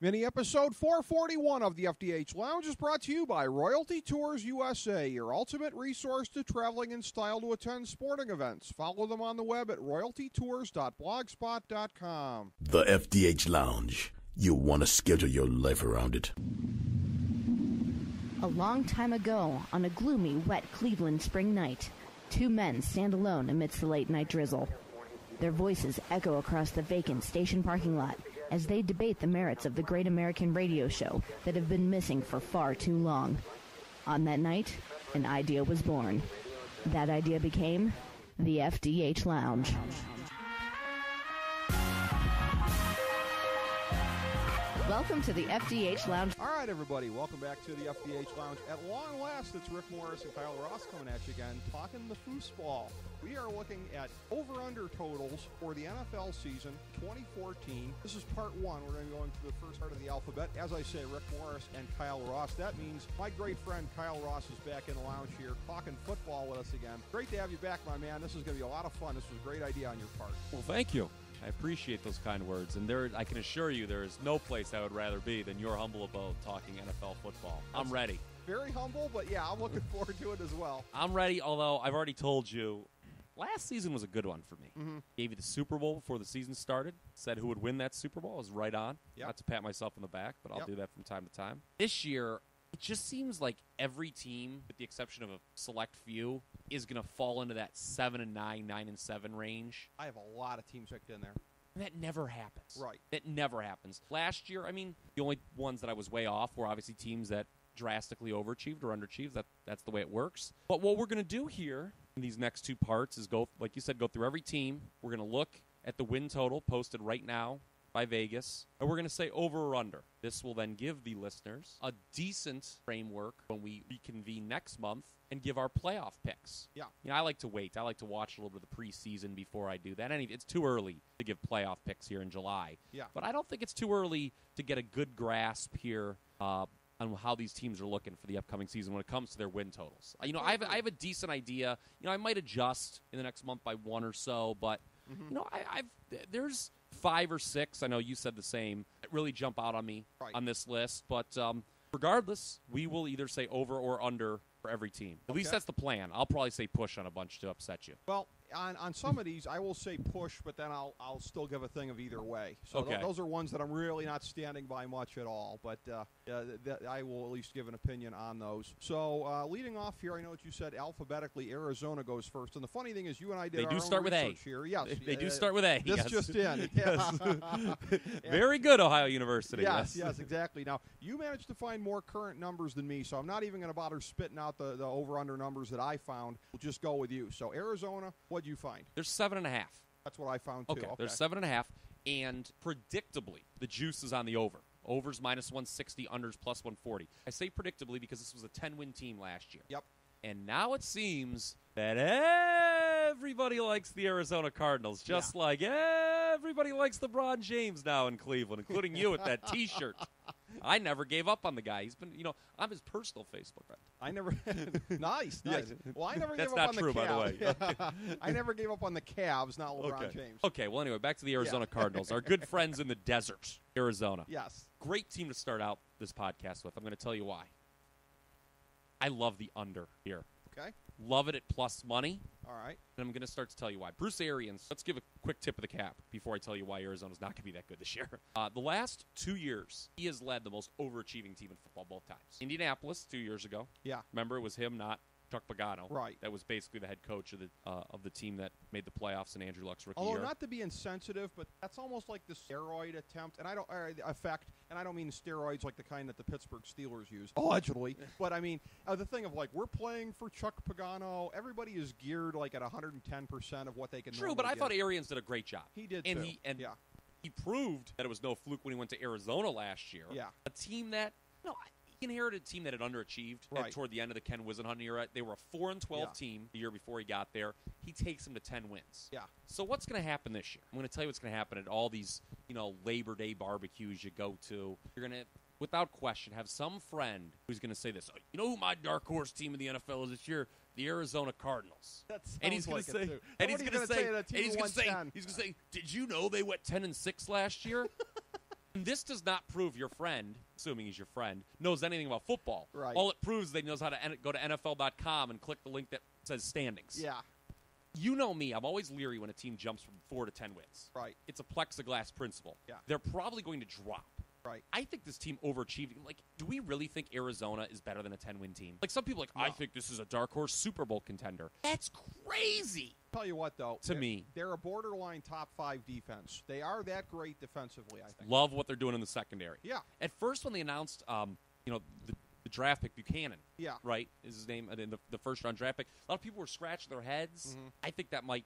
Mini episode 441 of the FDH Lounge is brought to you by Royalty Tours USA, your ultimate resource to traveling in style to attend sporting events. Follow them on the web at royaltytours.blogspot.com. The FDH Lounge. You want to schedule your life around it. A long time ago, on a gloomy, wet Cleveland spring night, two men stand alone amidst the late-night drizzle. Their voices echo across the vacant station parking lot as they debate the merits of the great American radio show that have been missing for far too long. On that night, an idea was born. That idea became the FDH Lounge. Welcome to the FDH Lounge. All right, everybody, welcome back to the FDH Lounge. At long last, it's Rick Morris and Kyle Ross coming at you again, talking the foosball. We are looking at over-under totals for the NFL season 2014. This is part one. We're going to go into the first part of the alphabet. As I say, Rick Morris and Kyle Ross. That means my great friend Kyle Ross is back in the lounge here talking football with us again. Great to have you back, my man. This is going to be a lot of fun. This was a great idea on your part. Well, thank you. I appreciate those kind words, and I can assure you there is no place I would rather be than your humble abode talking NFL football. I'm ready. Very humble, but yeah, I'm looking forward to it as well. I'm ready, although I've already told you, last season was a good one for me. Mm-hmm. Gave you the Super Bowl before the season started, said who would win that Super Bowl. I was right on. Yep. Not to pat myself on the back, but I'll Yep. do that from time to time. This year, it just seems like every team, with the exception of a select few, is going to fall into that 7-9, 9-7 range. I have a lot of teams picked in there. That never happens. Right. That never happens. Last year, I mean, the only ones that I was way off were obviously teams that drastically overachieved or underachieved. That's the way it works. But what we're going to do here in these next two parts is go, like you said, go through every team. We're going to look at the win total posted right now by Vegas, and we're going to say over or under. This will then give the listeners a decent framework when we reconvene next month and give our playoff picks. Yeah. You know, I like to wait. I like to watch a little bit of the preseason before I do that. It's too early to give playoff picks here in July. Yeah. But I don't think it's too early to get a good grasp here on how these teams are looking for the upcoming season when it comes to their win totals. You know, I have a decent idea. You know, I might adjust in the next month by one or so, but you know, there's 5 or 6. I know you said the same. That really jump out on me on this list, but regardless, we will either say over or under for every team. At least that's the plan. I'll probably say push on a bunch to upset you. Well, on some of these, I will say push, but then I'll still give a thing of either way. So those are ones that I'm really not standing by much at all, but I will at least give an opinion on those. So leading off here, I know what you said alphabetically. Arizona goes first, and the funny thing is, you and I did. They do start with A. Here. Yes, they do start with A. This just in. Yes. Very good, Ohio University. Yes, exactly. Now you managed to find more current numbers than me, so I'm not even going to bother spitting out the over/under numbers that I found. We'll just go with you. So Arizona, what'd you find? There's 7.5. That's what I found too. Okay. There's 7.5, and predictably, the juice is on the over. Overs -160, unders +140. I say predictably because this was a 10-win team last year. Yep. And now it seems that everybody likes the Arizona Cardinals, just like everybody likes LeBron James now in Cleveland, including you with that T-shirt. I never gave up on the guy. He's been, on his personal Facebook. Right? I never. Nice. Well, I never gave up on the Cavs. That's not true, by the way. I never gave up on the Cavs, not LeBron James. Okay, well, anyway, back to the Arizona Cardinals. Our good friends in the desert, Arizona. Yes. Great team to start out this podcast with. I'm going to tell you why. I love the under here. Okay. Love it at plus money. All right. And I'm going to start to tell you why. Bruce Arians, let's give a quick tip of the cap before I tell you why Arizona's not going to be that good this year. The last 2 years, he has led the most overachieving team in football both times. Indianapolis 2 years ago. Yeah. Remember, it was him, not Chuck Pagano. Right. That was basically the head coach of the team that made the playoffs in Andrew Luck's rookie year. Although not to be insensitive, but that's almost like the steroid attempt, and I don't mean steroids like the kind that the Pittsburgh Steelers use, allegedly. But I mean the thing of like we're playing for Chuck Pagano. Everybody is geared like at 110% of what they can. True, but I thought Arians did a great job. He did and too. He proved that it was no fluke when he went to Arizona last year. Yeah. A team that he inherited a team that had underachieved toward the end of the Ken Whisenhunt era. They were a 4-12 team the year before he got there. He takes them to 10 wins. Yeah. So what's going to happen this year? I'm going to tell you what's going to happen at all these, Labor Day barbecues you go to. You're going to, without question, have some friend who's going to say this. You know who my dark horse team in the NFL is this year? The Arizona Cardinals. And he's going to say, he's going to say, did you know they went 10-6 last year? And this does not prove your friend, assuming he's your friend, knows anything about football. Right. All it proves is that he knows how to go to NFL.com and click the link that says standings. Yeah. You know me. I'm always leery when a team jumps from 4 to 10 wins. Right. It's a plexiglass principle. Yeah. They're probably going to drop. Right. I think this team overachieved. Like, do we really think Arizona is better than a 10-win team? Like, some people are like, No. I think this is a dark horse Super Bowl contender. That's crazy. Tell you what, though. To me. They're a borderline top 5 defense. They are that great defensively, I think. Love what they're doing in the secondary. Yeah. At first, when they announced, the draft pick, Buchanan, Yeah. right, is his name, in the first-round draft pick, a lot of people were scratching their heads. Mm-hmm. I think that might,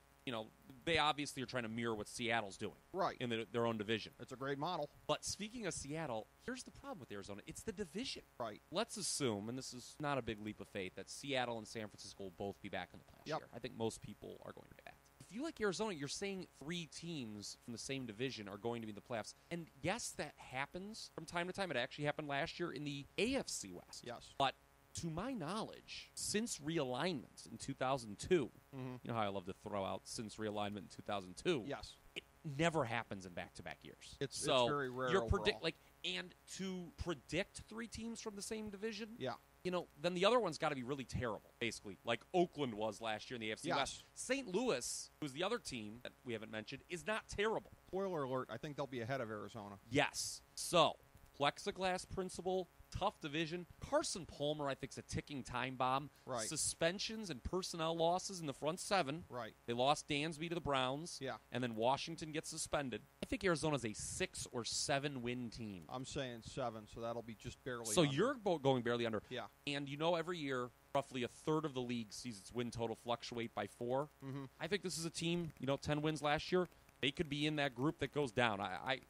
they obviously are trying to mirror what Seattle's doing. Right. In their own division. It's a great model. But speaking of Seattle, here's the problem with Arizona. It's the division. Right. Let's assume, and this is not a big leap of faith, that Seattle and San Francisco will both be back in the playoffs. Yep. Year. I think most people are going to be back. If you like Arizona, you're saying 3 teams from the same division are going to be in the playoffs. And yes, that happens from time to time. It actually happened last year in the AFC West. Yes. But to my knowledge, since realignment in 2002, you know how I love to throw out since realignment in 2002. Yes. It never happens in back-to-back years. It's so very rare You're overall. and to predict 3 teams from the same division, Yeah. then the other one's got to be really terrible, basically, like Oakland was last year in the AFC Yes. West. St. Louis, who's the other team that we haven't mentioned, is not terrible. Spoiler alert, I think they'll be ahead of Arizona. Yes. So, plexiglass principle, tough division. Carson Palmer, I think, is a ticking time bomb. Right. Suspensions and personnel losses in the front 7. Right. They lost Dansby to the Browns. Yeah. And then Washington gets suspended. I think Arizona's a 6 or 7 win team. I'm saying 7, so that'll be just barely So under. you're going barely under. Yeah. And every year, roughly a third of the league sees its win total fluctuate by 4. Mm-hmm. I think this is a team, 10 wins last year. They could be in that group that goes down.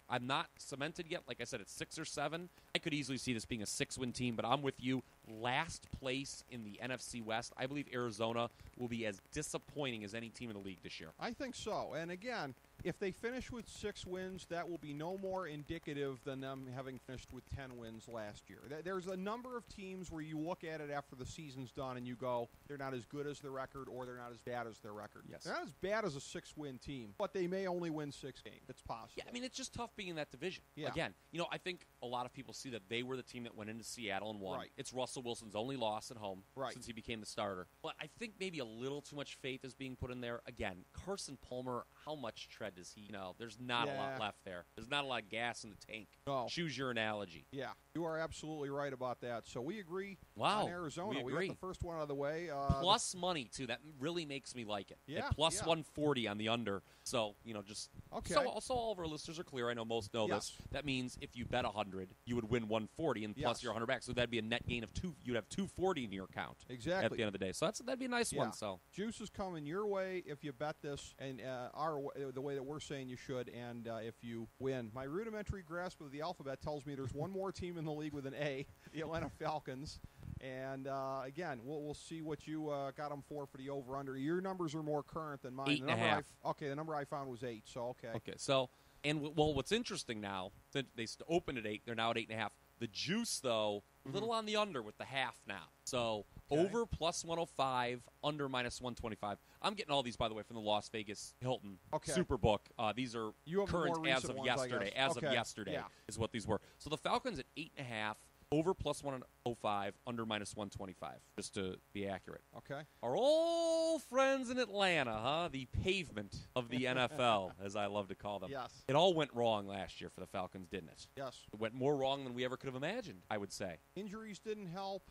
I'm not cemented yet. Like I said, it's 6 or 7. I could easily see this being a 6-win team, but I'm with you. Last place in the NFC West. I believe Arizona will be as disappointing as any team in the league this year. I think so. And again, if they finish with 6 wins, that will be no more indicative than them having finished with 10 wins last year. There's a number of teams where you look at it after the season's done and you go, they're not as good as their record or they're not as bad as their record. Yes. They're not as bad as a 6-win team, but they may only win 6 games. It's possible. Yeah, I mean, it's just tough being in that division. Yeah. Again, I think a lot of people see that they were the team that went into Seattle and won. Right. It's Russell Wilson's only loss at home Right. since he became the starter. But I think maybe a little too much faith is being put in there. Again, Carson Palmer, how much tread does he? There's not a lot left there. There's not a lot of gas in the tank. No. Choose your analogy. Yeah, you are absolutely right about that. So we agree Wow, on Arizona. we got agree. the first one out of the way. Plus money, too. That really makes me like it. Yeah, At plus yeah. 140 on the under. So, just Okay. so all of our listeners are clear. I know most know Yes. this. That means if you bet 100, you would win 140 and plus Yes. your 100 back. So that'd be a net gain of 2. You'd have 240 in your account. Exactly. At the end of the day. So that'd be a nice Yeah. one. So Juice is coming your way if you bet this, and the way that we're saying you should, and if you win. My rudimentary grasp of the alphabet tells me there's one more team in the league with an A, the Atlanta Falcons. And again, we'll see what you got them for the over/under. Your numbers are more current than mine. 8.5. The number I found was 8. So okay. Okay. So what's interesting now? They opened at 8. They're now at 8.5. The juice, though, a little on the under with the half now. So Okay. over plus 105, under minus 125. I'm getting all these, by the way, from the Las Vegas Hilton Okay. Superbook. These are You have the current more as recent of ones, I yesterday. guess. As Okay. of yesterday Yeah. is what these were. So the Falcons at 8.5. Over plus 105, under minus 125, just to be accurate. Okay. Our old friends in Atlanta, huh? The pavement of the NFL, as I love to call them. Yes. It all went wrong last year for the Falcons, didn't it? Yes. It went more wrong than we ever could have imagined, I would say. Injuries didn't help.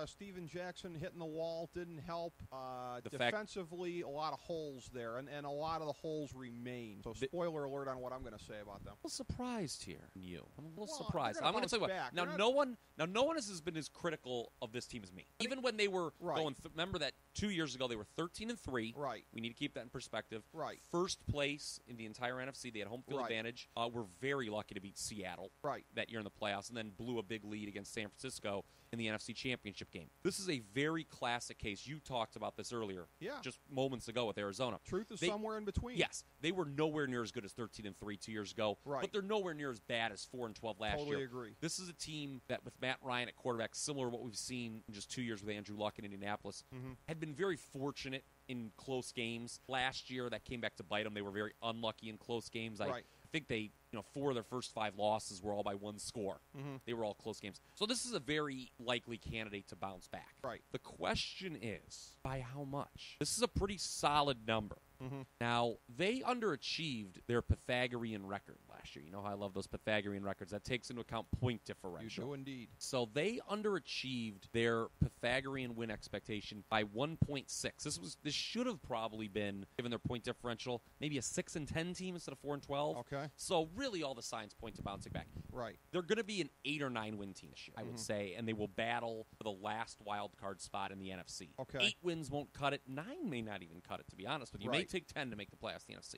Steven Jackson hitting the wall didn't help. The fact- Defensively, a lot of holes there, and a lot of the holes remain. So spoiler alert on what I'm going to say about them. I'm a little surprised here in you. I'm a little Well, surprised. they're gonna I'm going to tell you what. bounce back. Now, They're no one has been as critical of this team as me. Even when they were Right. going. Remember that 2 years ago they were 13-3. Right. We need to keep that in perspective. Right. First place in the entire NFC. They had home field Right. advantage. We're very lucky to beat Seattle Right. that year in the playoffs, and then blew a big lead against San Francisco in the NFC Championship game. This is a very classic case. You talked about this earlier, Yeah. just moments ago with Arizona. Truth is They- somewhere in between. Yes, they were nowhere near as good as 13-3 2 years ago, Right. but they're nowhere near as bad as 4-12 last Totally year. agree. This is a team that, with Matt Ryan at quarterback, similar to what we've seen in just 2 years with Andrew Luck in Indianapolis, had been very fortunate in close games. Last year, that came back to bite them. They were very unlucky in close games. Right. think they, 4 of their first 5 losses were all by 1 score. Mm-hmm. They were all close games. So this is a very likely candidate to bounce back. Right. The question is, by how much? This is a pretty solid number. Mm-hmm. Now, they underachieved their Pythagorean record last year. You know how I love those Pythagorean records. That takes into account point differential. You do indeed. So they underachieved their Pythagorean win expectation by 1.6. This should have probably been, given their point differential, maybe a 6-10 team instead of 4-12. Okay. So really all the signs point to bouncing back. Right. They're going to be an 8 or 9 win team this year, I would say, and they will battle for the last wild card spot in the NFC. Okay. 8 wins won't cut it. 9 may not even cut it, to be honest with you. Right. May take 10 to make the playoffs in the NFC.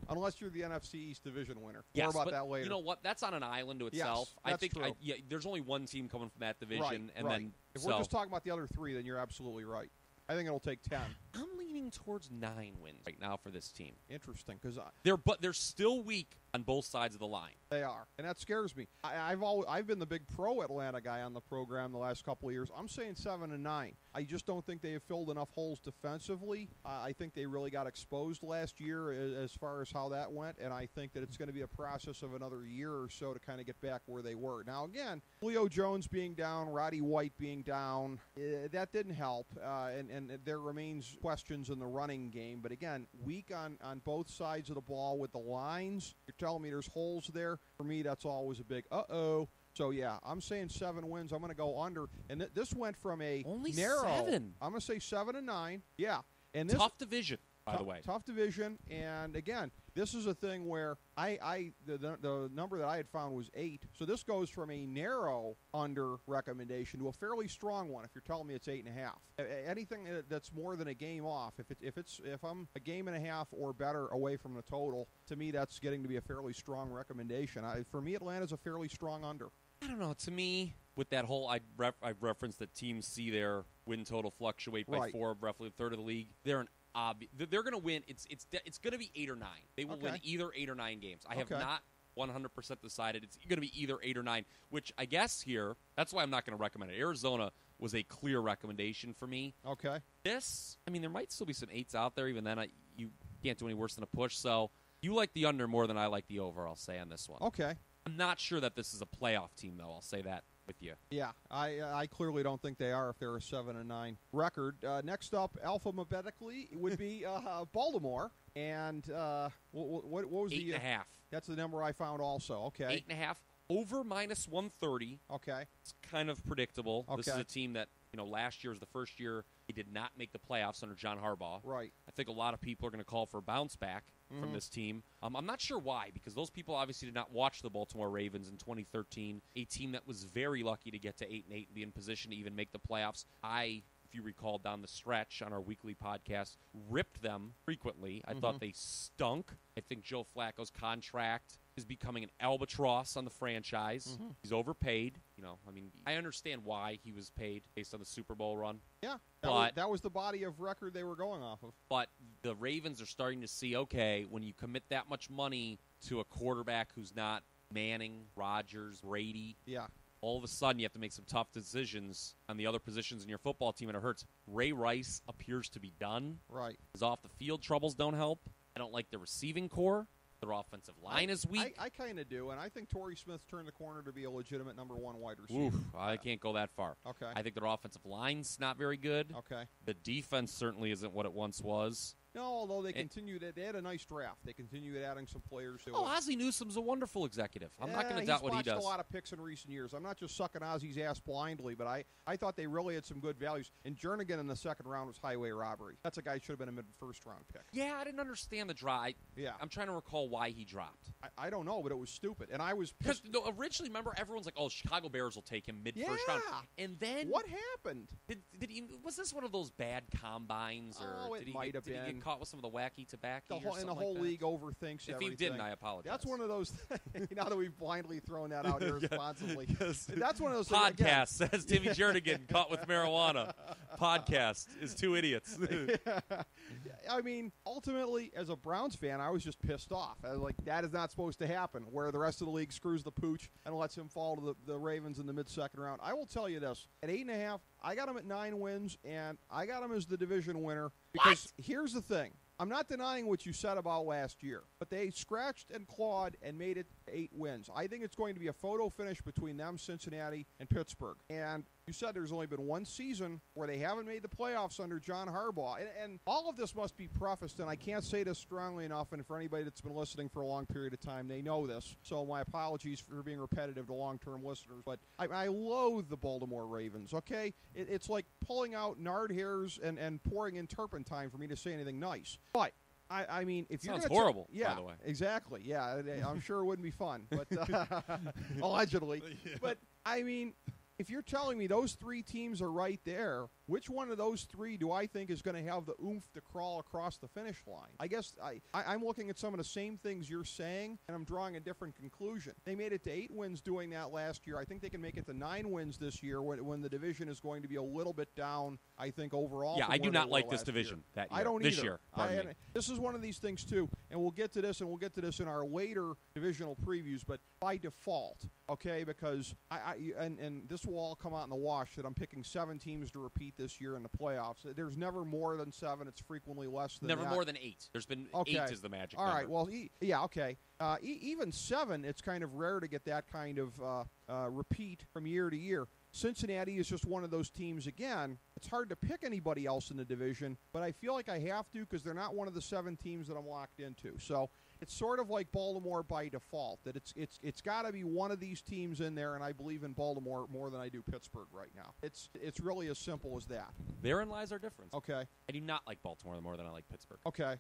Unless you're the NFC East division winner. Yes, More about but that later. you know what? That's on an island to itself. Yes, I think true. there's only one team coming from that division, right, and right. then if we're just talking about the other 3, then you're absolutely right. I think it'll take 10. I'm leaning towards 9 wins right now for this team. Interesting, because They're still weak on both sides of the line. they are, and that scares me. I've been the big pro Atlanta guy on the program the last couple of years. I'm saying 7 and 9. I just don't think they have filled enough holes defensively. I think they really got exposed last year as far as how that went, and I think that it's going to be a process of another year or so to kind of get back where they were. Now, again, Julio Jones being down, Roddy White being down, that didn't help, and there remains questions in the running game. But again, weak on both sides of the ball with the lines. You're telling me there's holes there. For me, that's always a big uh-oh. So, yeah, I'm saying 7 wins. I'm going to go under. And this went from a only narrow. 7. I'm going to say 7 and 9. Yeah. And this, Tough division, by the way. Tough division. And, again, this is a thing where the number that I had found was 8. So this goes from a narrow under recommendation to a fairly strong one if you're telling me it's 8.5. Anything that's more than a game off, if I'm a game and a half or better away from the total, to me that's getting to be a fairly strong recommendation. For me, Atlanta's a fairly strong under. I don't know. To me, with that whole, I've referenced that teams see their win total fluctuate by Right. 4, roughly a third of the league. They're going to win. It's going to be 8 or 9. They will win either 8 or 9 games. I have not 100% decided. It's going to be either 8 or 9, which I guess here, that's why I'm not going to recommend it. Arizona was a clear recommendation for me. Okay. There might still be some 8s out there. Even then, you can't do any worse than a push. So you like the under more than I like the over, I'll say, on this one. Okay. I'm not sure that this is a playoff team, though. I'll say that with you. Yeah, I clearly don't think they are if they're a 7 and 9 record. Next up, alphabetically, would be Baltimore. And what was 8.5. That's the number I found also. Okay. 8.5. Over minus 130. Okay. It's kind of predictable. Okay. This is a team that, last year was the first year they did not make the playoffs under John Harbaugh. Right. I think a lot of people are going to call for a bounce back from this team. I'm not sure why, because those people obviously did not watch the Baltimore Ravens in 2013, a team that was very lucky to get to 8-8 and be in position to even make the playoffs. If you recall down the stretch on our weekly podcast, ripped them frequently. I thought they stunk. I think Joe Flacco's contract is becoming an albatross on the franchise. He's overpaid. I understand why he was paid based on the Super Bowl run. Yeah, But that was the body of record they were going off of. But the Ravens are starting to see, okay, when you commit that much money to a quarterback who's not Manning, Rodgers, Brady, all of a sudden you have to make some tough decisions on the other positions in your football team, and it hurts. Ray Rice appears to be done. Right. His off-the-field troubles don't help. I don't like the receiving core. Their offensive line is weak. I kind of do, and I think Torrey Smith turned the corner to be a legitimate number 1 wide receiver. Oof, I can't go that far. Okay. I think their offensive line's not very good. Okay. The defense certainly isn't what it once was. No, although they had a nice draft. They continued adding some players. Ozzie Newsome's a wonderful executive. I'm not going to doubt what he does. He's watched a lot of picks in recent years. I'm not just sucking Ozzie's ass blindly, but I thought they really had some good values. And Jernigan in the second round was highway robbery. That's a guy who should have been a mid-first round pick. Yeah, I didn't understand the drop. I'm trying to recall why he dropped. I don't know, but it was stupid. And I was pissed. Because originally, remember, everyone's like, oh, Chicago Bears will take him mid-first round. And then what happened? Was this one of those bad combines? Or it might have been. Did he get caught with some of the wacky tobacco? The whole league overthinks everything. If he didn't, I apologize. That's one of those things. Now that we've blindly thrown that out irresponsibly. That's one of those things. Podcast things, says Timmy Jernigan caught with marijuana. Podcast is 2 idiots. I mean, ultimately, as a Browns fan, I was just pissed off. I was like, that is not supposed to happen, where the rest of the league screws the pooch and lets him fall to the Ravens in the mid-second round. I will tell you this. At 8.5, I got him at 9 wins, and I got him as the division winner. Because here's the thing. I'm not denying what you said about last year, but they scratched and clawed and made it 8 wins. I think it's going to be a photo finish between them, Cincinnati, and Pittsburgh. And you said there's only been one season where they haven't made the playoffs under John Harbaugh. And all of this must be prefaced, and I can't say this strongly enough, and for anybody that's been listening for a long period of time, they know this. So my apologies for being repetitive to long-term listeners, but I loathe the Baltimore Ravens, okay? It's like pulling out nard hairs and pouring in turpentine for me to say anything nice. But I mean, if you're sounds horrible, yeah, by the way. Exactly. Yeah, I'm sure it wouldn't be fun, but allegedly. Yeah. But I mean, if you're telling me those 3 teams are right there, which one of those 3 do I think is going to have the oomph to crawl across the finish line? I guess I'm looking at some of the same things you're saying, and I'm drawing a different conclusion. They made it to 8 wins doing that last year. I think they can make it to 9 wins this year when the division is going to be a little bit down, I think, overall. Yeah, I do not like this division that year. I don't this either. year. This is one of these things, too, and we'll get to this, and we'll get to this in our later divisional previews, but by default, okay, because and this will all come out in the wash that I'm picking 7 teams to repeat this year in the playoffs. There's never more than 7. It's frequently less than never that. More than 8. There's been 8 is the magic all number. Right, well, yeah, okay. Even 7, it's kind of rare to get that kind of repeat from year to year. Cincinnati is just one of those teams, again. It's hard to pick anybody else in the division, but I feel like I have to because they're not one of the 7 teams that I'm locked into. So it's sort of like Baltimore by default, that it's got to be one of these teams in there, and I believe in Baltimore more than I do Pittsburgh right now. It's really as simple as that. Therein lies our difference. Okay. I do not like Baltimore more than I like Pittsburgh. Okay.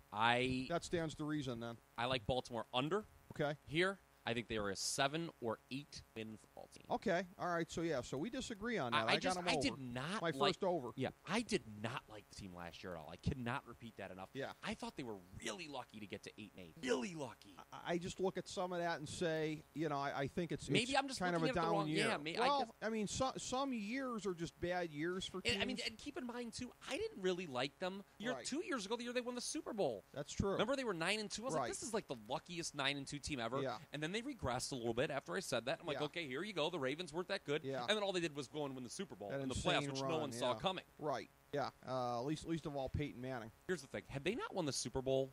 That stands to reason then. I like Baltimore under. Okay. Here, I think they are a 7 or 8 win football team. Okay, all right. So so we disagree on that. I got them over. I did not my first over. Yeah, I did not like the team last year at all. I cannot repeat that enough. Yeah, I thought they were really lucky to get to 8-8. Really lucky. I just look at some of that and say, I think it's I'm just kind of a down year. Yeah, maybe, I mean, some years are just bad years for teams. And keep in mind too, I didn't really like them. 2 years ago, the year they won the Super Bowl. That's true. Remember they were 9-2. I was like, this is like the luckiest 9-2 team ever. Yeah. And then they regressed a little bit after I said that. I'm like, okay, here you go. The Ravens weren't that good. Yeah. And then all they did was go and win the Super Bowl in the playoffs, which run, no one saw coming. Right. Yeah. Least of all Peyton Manning. Here's the thing: had they not won the Super Bowl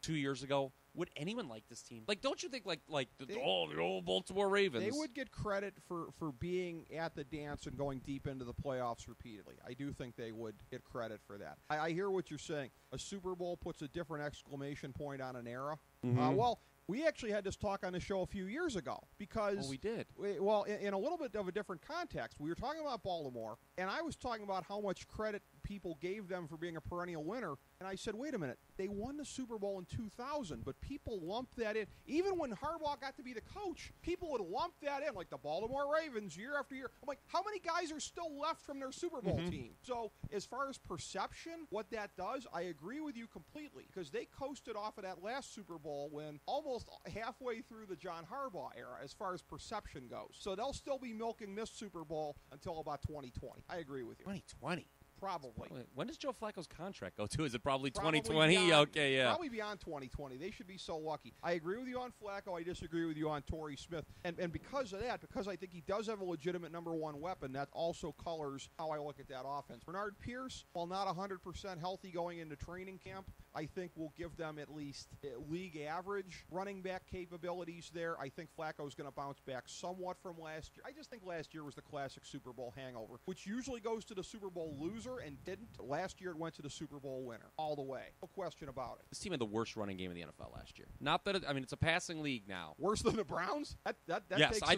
2 years ago, would anyone like this team? Like, don't you think the old Baltimore Ravens? They would get credit for being at the dance and going deep into the playoffs repeatedly. I do think they would get credit for that. I hear what you're saying. A Super Bowl puts a different exclamation point on an era. Well, we actually had this talk on the show a few years ago because we did. In a little bit of a different context. We were talking about Baltimore, and I was talking about how much credit people gave them for being a perennial winner. And I said, wait a minute, they won the Super Bowl in 2000, but people lumped that in. Even when Harbaugh got to be the coach, people would lump that in, like the Baltimore Ravens year after year. I'm like, how many guys are still left from their Super Bowl team? So as far as perception, what that does, I agree with you completely, because they coasted off of that last Super Bowl when almost halfway through the John Harbaugh era as far as perception goes. So they'll still be milking this Super Bowl until about 2020. I agree with you. 2020? Probably. When does Joe Flacco's contract go to? Is it probably 2020? Okay, yeah. Probably beyond 2020. They should be so lucky. I agree with you on Flacco. I disagree with you on Torrey Smith. And because of that, because I think he does have a legitimate number one weapon, that also colors how I look at that offense. Bernard Pierce, while not 100% healthy going into training camp, I think will give them at least league average running back capabilities there. I think Flacco's going to bounce back somewhat from last year. I just think last year was the classic Super Bowl hangover, which usually goes to the Super Bowl loser and didn't. Last year it went to the Super Bowl winner all the way. No question about it. This team had the worst running game in the NFL last year. Not that it's a passing league now. Worse than the Browns? That yes, takes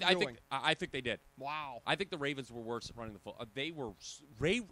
I think they did. Wow. I think the Ravens were worse at running the football. They were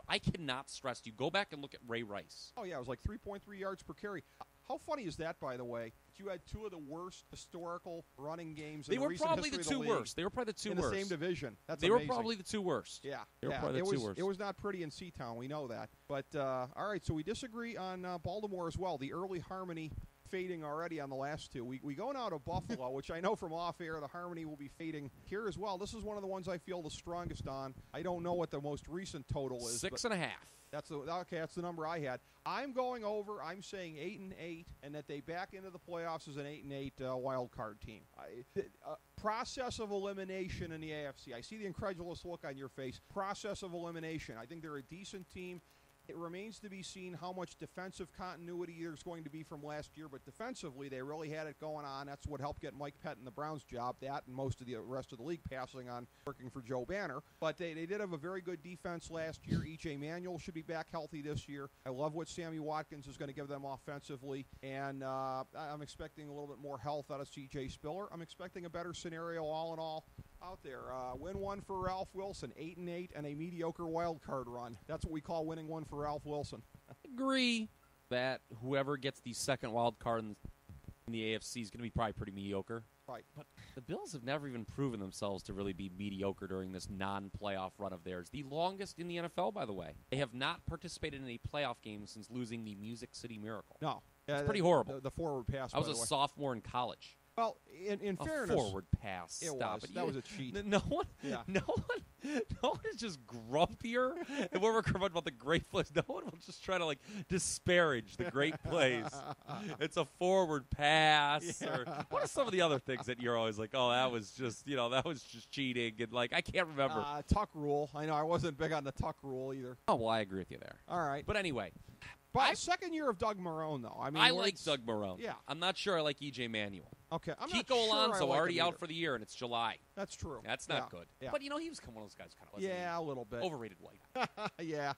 I cannot stress to you. Go back and look at Ray Rice. Oh yeah, it was like 3.3 yards per carry. How funny is that, by the way? You had two of the worst historical running games in the recent history of the league. They were probably the two worst. They were probably the two worst. In the same division. That's They amazing. were probably the two worst. Yeah. They were probably the two worst. It was not pretty in Seatown. We know that. But, all right, so we disagree on Baltimore as well. The early harmony fading already on the last two. We go now to Buffalo, which I know from off air the harmony will be fading here as well. This is one of the ones I feel the strongest on. I don't know what the most recent total is. 6.5. That's the number I had. I'm going over. I'm saying 8-8, and that they back into the playoffs as an 8-8 wild card team. Process of elimination in the AFC. I see the incredulous look on your face. Process of elimination. I think they're a decent team. It remains to be seen how much defensive continuity there's going to be from last year, but defensively they really had it going on. That's what helped get Mike Pettin the Browns job, that and most of the rest of the league passing on working for Joe Banner. But they did have a very good defense last year. E.J. Manuel should be back healthy this year. I love what Sammy Watkins is going to give them offensively, and I'm expecting a little bit more health out of C.J. Spiller. I'm expecting a better scenario all in all out there. Win one for Ralph Wilson, 8-8, and a mediocre wild card run. That's what we call winning one for Ralph Wilson. I agree that whoever gets the second wild card in the AFC is going to be probably pretty mediocre. Right. But the Bills have never even proven themselves to really be mediocre during this non-playoff run of theirs. The longest in the NFL, by the way. They have not participated in a playoff game since losing the Music City Miracle. No. It's pretty horrible. The forward pass, I was a sophomore in college. Well, in fairness, forward pass. Stop it. That was a cheat. No one is just grumpier. And when we're grumpy about the great plays, no one will just try to disparage the great plays. It's a forward pass, or what are some of the other things that you're always like, oh, that was just cheating, and I can't remember. Tuck rule. I know I wasn't big on the tuck rule either. Oh well, I agree with you there. All right, but anyway. But second year of Doug Marrone, though. I like Doug Marrone. Yeah. I'm not sure I like E.J. Manuel. Okay. I'm Kiko not sure Alonso like already out for the year, and it's July. That's true. That's not good. Yeah. But, he was one of those guys kind of a little bit. Overrated white. Yeah.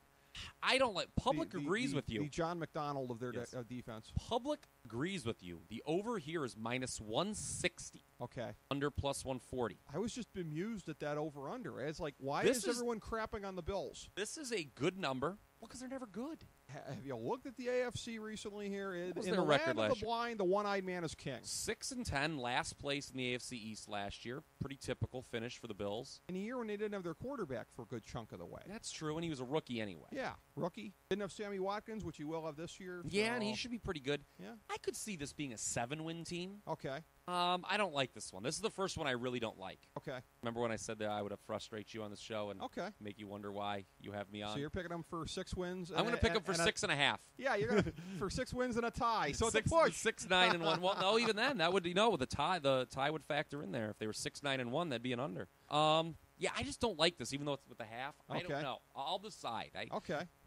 I don't like – Public agrees with you. The John McDonald of their defense. Public agrees with you. The over here is minus 160. Okay. Under plus 140. I was just bemused at that over-under. It's like, why is everyone crapping on the Bills? This is a good number. Well, because they're never good. Have you looked at the AFC recently here? What was in their the record land of last the blind, the one-eyed man is king. 6-10, last place in the AFC East last year. Pretty typical finish for the Bills. In a year when they didn't have their quarterback for a good chunk of the way. That's true, and he was a rookie anyway. Yeah, rookie. Didn't have Sammy Watkins, which he will have this year. Yeah, and he should be pretty good. Yeah. I could see this being a 7-win team. Okay. I don't like this one. This is the first one I really don't like. Okay. Remember when I said that I would have frustrated you on this show and make you wonder why you have me on? So you're picking them for 6 wins? I'm going to pick them for 6.5. Yeah, you're going to for 6 wins and a tie. So it's a push. 6-9 and 1. Well, no, even then that would the tie would factor in there. If they were 6-9 and 1, that'd be an under. Yeah, I just don't like this, even though it's with the half. I don't know. I'll decide.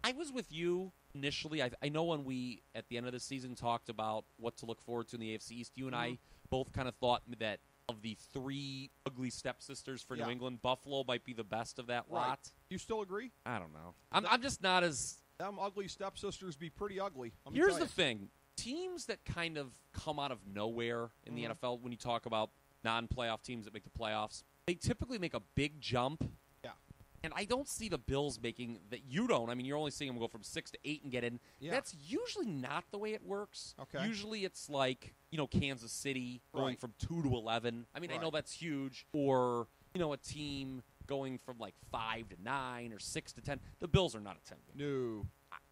I was with you initially. I know when we at the end of the season talked about what to look forward to in the AFC East. You and I both kind of thought that of the 3 ugly stepsisters for New England, Buffalo might be the best of that lot. You still agree? I don't know. I'm just not as... Them ugly stepsisters be pretty ugly. Here's the thing. Teams that kind of come out of nowhere in the NFL, when you talk about non-playoff teams that make the playoffs, they typically make a big jump. Yeah. And I don't see the Bills making that. You don't. I mean, you're only seeing them go from 6 to 8 and get in. Yeah. That's usually not the way it works. Okay. Usually it's like, Kansas City going from 2 to 11. I mean, I know that's huge. Or, a team going from 5 to 9 or 6 to 10. The Bills are not a 10 game. No.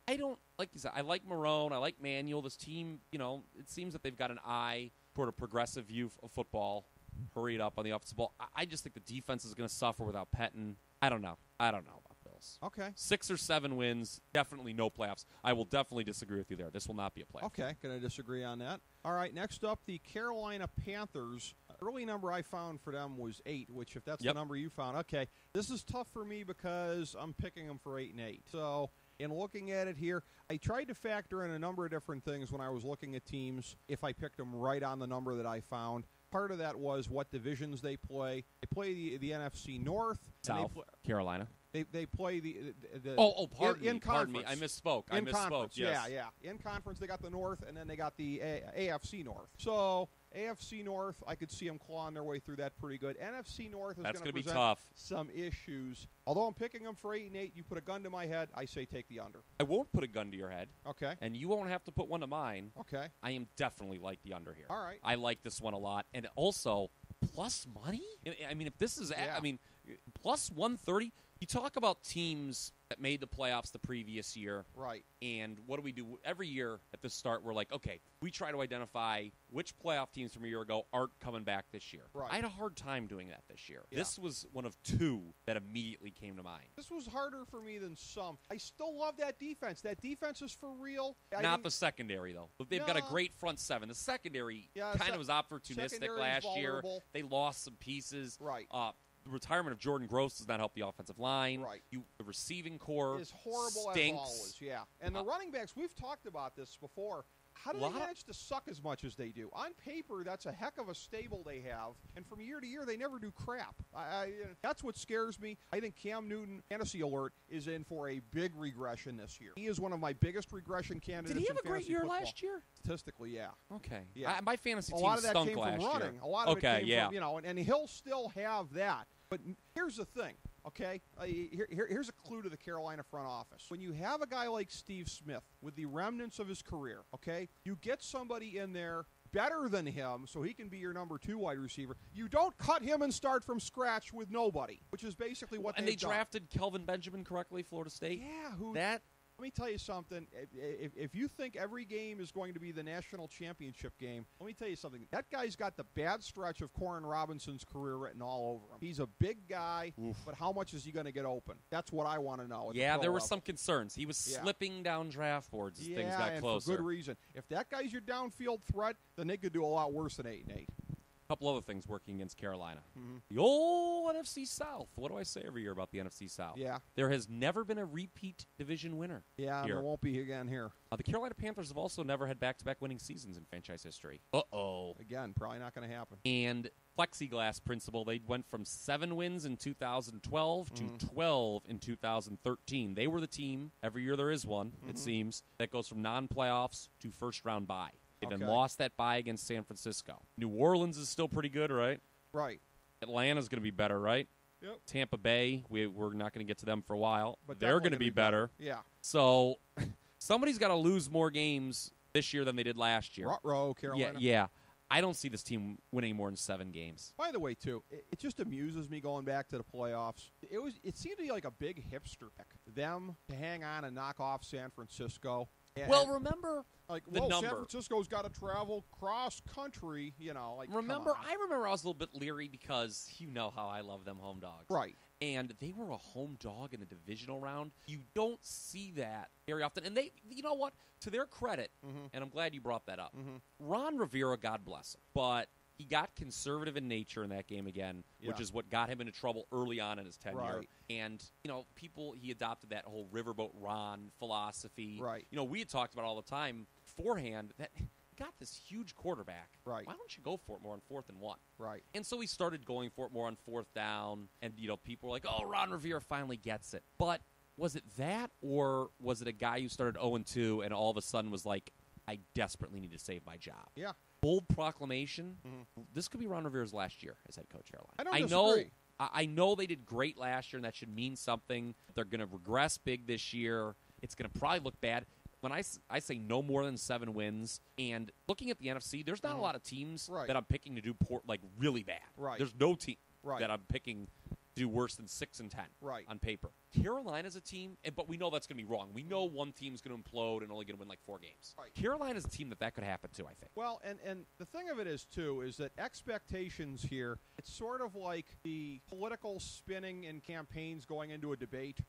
I don't, like you said, I like Marone. I like Manuel. This team, it seems that they've got an eye toward a progressive view of football. Hurry it up on the offensive ball. I just think the defense is going to suffer without Pettin. I don't know about Bills. Okay. 6 or 7 wins, definitely no playoffs. I will definitely disagree with you there. This will not be a playoff. Okay, going to disagree on that. All right, next up, the Carolina Panthers. Early number I found for them was 8, which if that's the number you found, okay. This is tough for me because I'm picking them for 8-8. So in looking at it here, I tried to factor in a number of different things when I was looking at teams if I picked them right on the number that I found. Part of that was what divisions they play. They play the NFC North. South Carolina. They play the pardon me. I misspoke. Yes. Yeah. In conference, they got the North, and then they got the AFC North. So AFC North, I could see them clawing their way through that pretty good. NFC North is going to be tough. Some issues. Although I'm picking them for 8-8, you put a gun to my head, I say take the under. I won't put a gun to your head. Okay. And you won't have to put one to mine. Okay. I am definitely like the under here. All right. I like this one a lot. And also, plus money? I mean, if this is, plus 130. You talk about teams that made the playoffs the previous year. Right. And what do we do? Every year at the start, we're like, okay, we try to identify which playoff teams from a year ago aren't coming back this year. Right. I had a hard time doing that this year. Yeah. This was one of 2 that immediately came to mind. This was harder for me than some. I still love that defense. That defense is for real. Not the secondary, though. They've got a great front 7. The secondary kind of was opportunistic last year. They lost some pieces. Right. The retirement of Jordan Gross does not help the offensive line. Right. The receiving core is horrible stinks. as always, yeah. And the running backs, we've talked about this before. How do they manage to suck as much as they do? On paper, that's a heck of a stable they have, and from year to year, they never do crap. That's what scares me. I think Cam Newton, fantasy alert, is in for a big regression this year. He is one of my biggest regression candidates. Did he have in a great year football. last year? Statistically, yeah. Okay. Yeah. My fantasy team a lot of that stunk came last from running. year. A lot of it came from, and he'll still have that. But here's the thing. Okay, here's a clue to the Carolina front office. When you have a guy like Steve Smith with the remnants of his career, okay, you get somebody in there better than him so he can be your number 2 wide receiver. You don't cut him and start from scratch with nobody, which is basically what they drafted Kelvin Benjamin correctly, Florida State. Yeah, let me tell you something. If you think every game is going to be the national championship game, let me tell you something. That guy's got the bad stretch of Corrin Robinson's career written all over him. He's a big guy, but how much is he going to get open? That's what I want to know. Yeah, there were some concerns. He was slipping down draft boards as things got closer. For good reason. If that guy's your downfield threat, then they could do a lot worse than 8-8. Couple other things working against Carolina. The old NFC South. What do I say every year about the NFC South? Yeah. There has never been a repeat division winner. Yeah, here. There won't be again here. The Carolina Panthers have also never had back-to-back winning seasons in franchise history. Uh-oh. Again, probably not going to happen. And plexiglass principle, they went from 7 wins in 2012 to 12 in 2013. They were the team, every year there is one, it seems, that goes from non-playoffs to first-round bye. They then lost that bye against San Francisco. New Orleans is still pretty good, right? Right. Atlanta's going to be better, right? Yep. Tampa Bay, we're not going to get to them for a while. But they're going to be better. Yeah. So somebody's got to lose more games this year than they did last year. Ruh-roh, Carolina. Yeah. I don't see this team winning more than 7 games. By the way, too, it just amuses me going back to the playoffs. It seemed to be like a big hipster pick. Them to hang on and knock off San Francisco. Well, remember the number. San Francisco's got to travel cross country, I remember I was a little bit leery because you know how I love them home dogs. Right. And they were a home dog in a divisional round. You don't see that very often. And they, you know what? To their credit, and I'm glad you brought that up, Ron Rivera, God bless him, but he got conservative in nature in that game again, which is what got him into trouble early on in his tenure. Right. And, he adopted that whole Riverboat Ron philosophy. Right. We had talked about all the time beforehand that got this huge quarterback. Right. Why don't you go for it more on 4th and 1? Right. And so he started going for it more on 4th down, and, people were like, oh, Ron Rivera finally gets it. But was it that, or was it a guy who started 0-2 and all of a sudden was like, I desperately need to save my job? Yeah. Bold proclamation. This could be Ron Rivera's last year as head coach Carolina. I don't disagree. I know they did great last year, and that should mean something. They're going to regress big this year. It's going to probably look bad. When I say no more than 7 wins, and looking at the NFC, there's not a lot of teams that I'm picking to do really bad. Right. There's no team that I'm picking to do worse than 6 and 10 on paper. Carolina's a team, but we know that's going to be wrong. We know one team's going to implode and only going to win like 4 games. Right. Carolina's a team that could happen to, I think. Well, and the thing of it is, too, is that expectations here, it's sort of like the political spinning in campaigns going into a debate.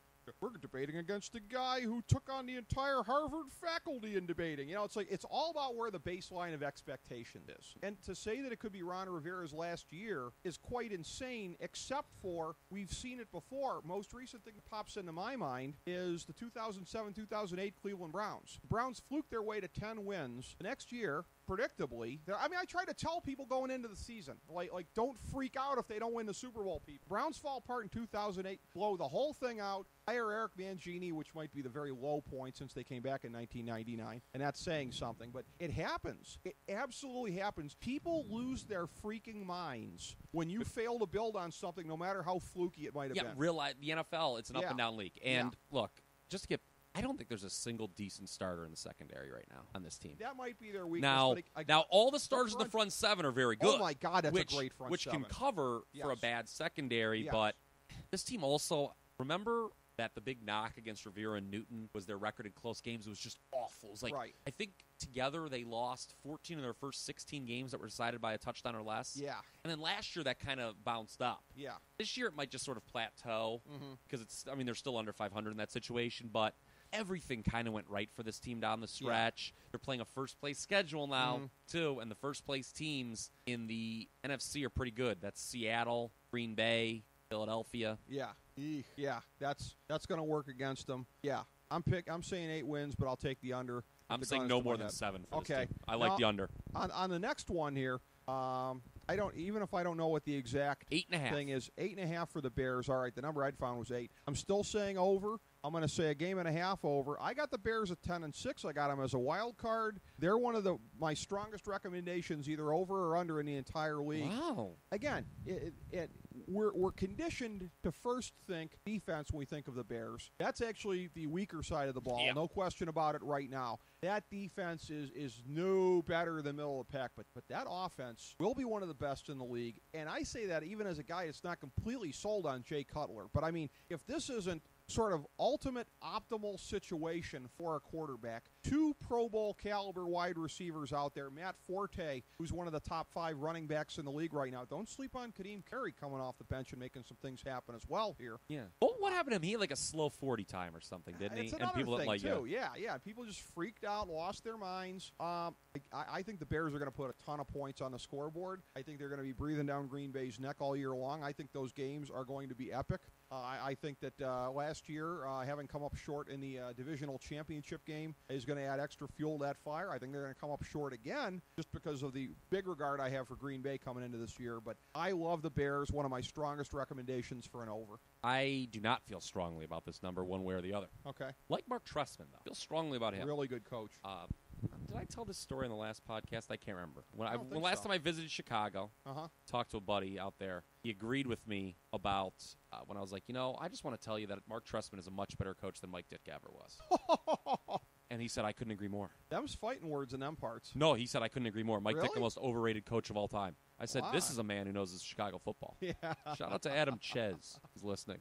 We're debating against a guy who took on the entire Harvard faculty in debating. It's all about where the baseline of expectation is. And to say that it could be Ron Rivera's last year is quite insane, except for we've seen it before. Most recent thing that pops into my mind is the 2007-2008 Cleveland Browns. The Browns fluked their way to 10 wins. The next year, predictably, I try to tell people going into the season, like don't freak out if they don't win the Super Bowl, people. Browns fall apart in 2008, blow the whole thing out, hire Eric Mangini, which might be the very low point since they came back in 1999, and that's saying something, but it happens. It absolutely happens. People lose their freaking minds when you fail to build on something, no matter how fluky it might have been. Yeah, realize the NFL, it's an up-and-down league. And look, just to get I don't think there's a single decent starter in the secondary right now on this team. That might be their weakness. Now all the starters in the front 7 are very good. Oh, my God, that's a great front 7. Which can cover for a bad secondary. But this team also, remember that the big knock against Rivera and Newton was their record in close games. It was just awful. It was like, I think together they lost 14 of their first 16 games that were decided by a touchdown or less. Yeah. And then last year that kind of bounced up. Yeah. This year it might just sort of plateau because they're still under 500 in that situation, but everything kind of went right for this team down the stretch. They're playing a first-place schedule now, too, and the first-place teams in the NFC are pretty good. That's Seattle, Green Bay, Philadelphia. Yeah. Yeah. That's going to work against them. Yeah. I'm saying 8 wins, but I'll take the under. I'm saying no more than 7 for this team. I like the under. On the next one here, even if I don't know what the exact 8.5 thing is, 8.5 for the Bears. All right, the number I'd found was 8. I'm still saying over. I'm going to say a game and a half over. I got the Bears at 10-6. I got them as a wild card. They're one of my strongest recommendations, either over or under in the entire league. Wow. Again, we're conditioned to first think defense when we think of the Bears. That's actually the weaker side of the ball. Yeah. No question about it right now. That defense is no better than middle of the pack, but that offense will be one of the best in the league. And I say that even as a guy that's not completely sold on Jay Cutler. But, I mean, if this isn't sort of ultimate optimal situation for a quarterback, 2 Pro Bowl caliber wide receivers out there, Matt Forte, who's one of the top 5 running backs in the league right now. Don't sleep on Kadeem Carey coming off the bench and making some things happen as well here. Yeah. Oh, what happened to him? He had like a slow 40 time or something, didn't he? It's another and people thing, didn't like too. Yeah. People just freaked out, lost their minds. I think the Bears are going to put a ton of points on the scoreboard. I think they're going to be breathing down Green Bay's neck all year long. I think those games are going to be epic. I think that last year, having come up short in the divisional championship game is going to add extra fuel to that fire. I think they're going to come up short again just because of the big regard I have for Green Bay coming into this year. But I love the Bears, one of my strongest recommendations for an over. I do not feel strongly about this number one way or the other. Okay. Like Mark Trestman, though. Feel strongly about him. Really good coach. Did I tell this story in the last podcast? I can't remember. When last time I visited Chicago, talked to a buddy out there, he agreed with me about when I was like, I just want to tell you that Mark Trestman is a much better coach than Mike Ditka ever was. And he said, I couldn't agree more. That was fighting words in them parts. No, he said, I couldn't agree more. Mike Really? Ditka, the most overrated coach of all time. I said, Wow. This is a man who knows his Chicago football. Yeah. Shout out to Adam Ches, who's listening.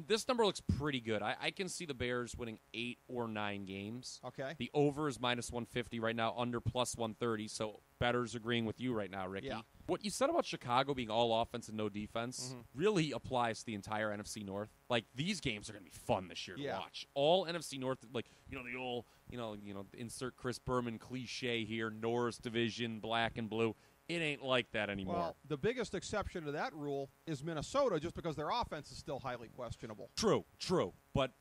This number looks pretty good. I can see the Bears winning 8 or 9 games. Okay. The over is minus 150 right now, under plus 130, so bettors agreeing with you right now, Ricky. Yeah. What you said about Chicago being all offense and no defense really applies to the entire NFC North. Like, these games are going to be fun this year to watch. All NFC North, like, the old, insert Chris Berman cliche here, Norris division, black and blue. It ain't like that anymore. Well, the biggest exception to that rule is Minnesota, just because their offense is still highly questionable. True. But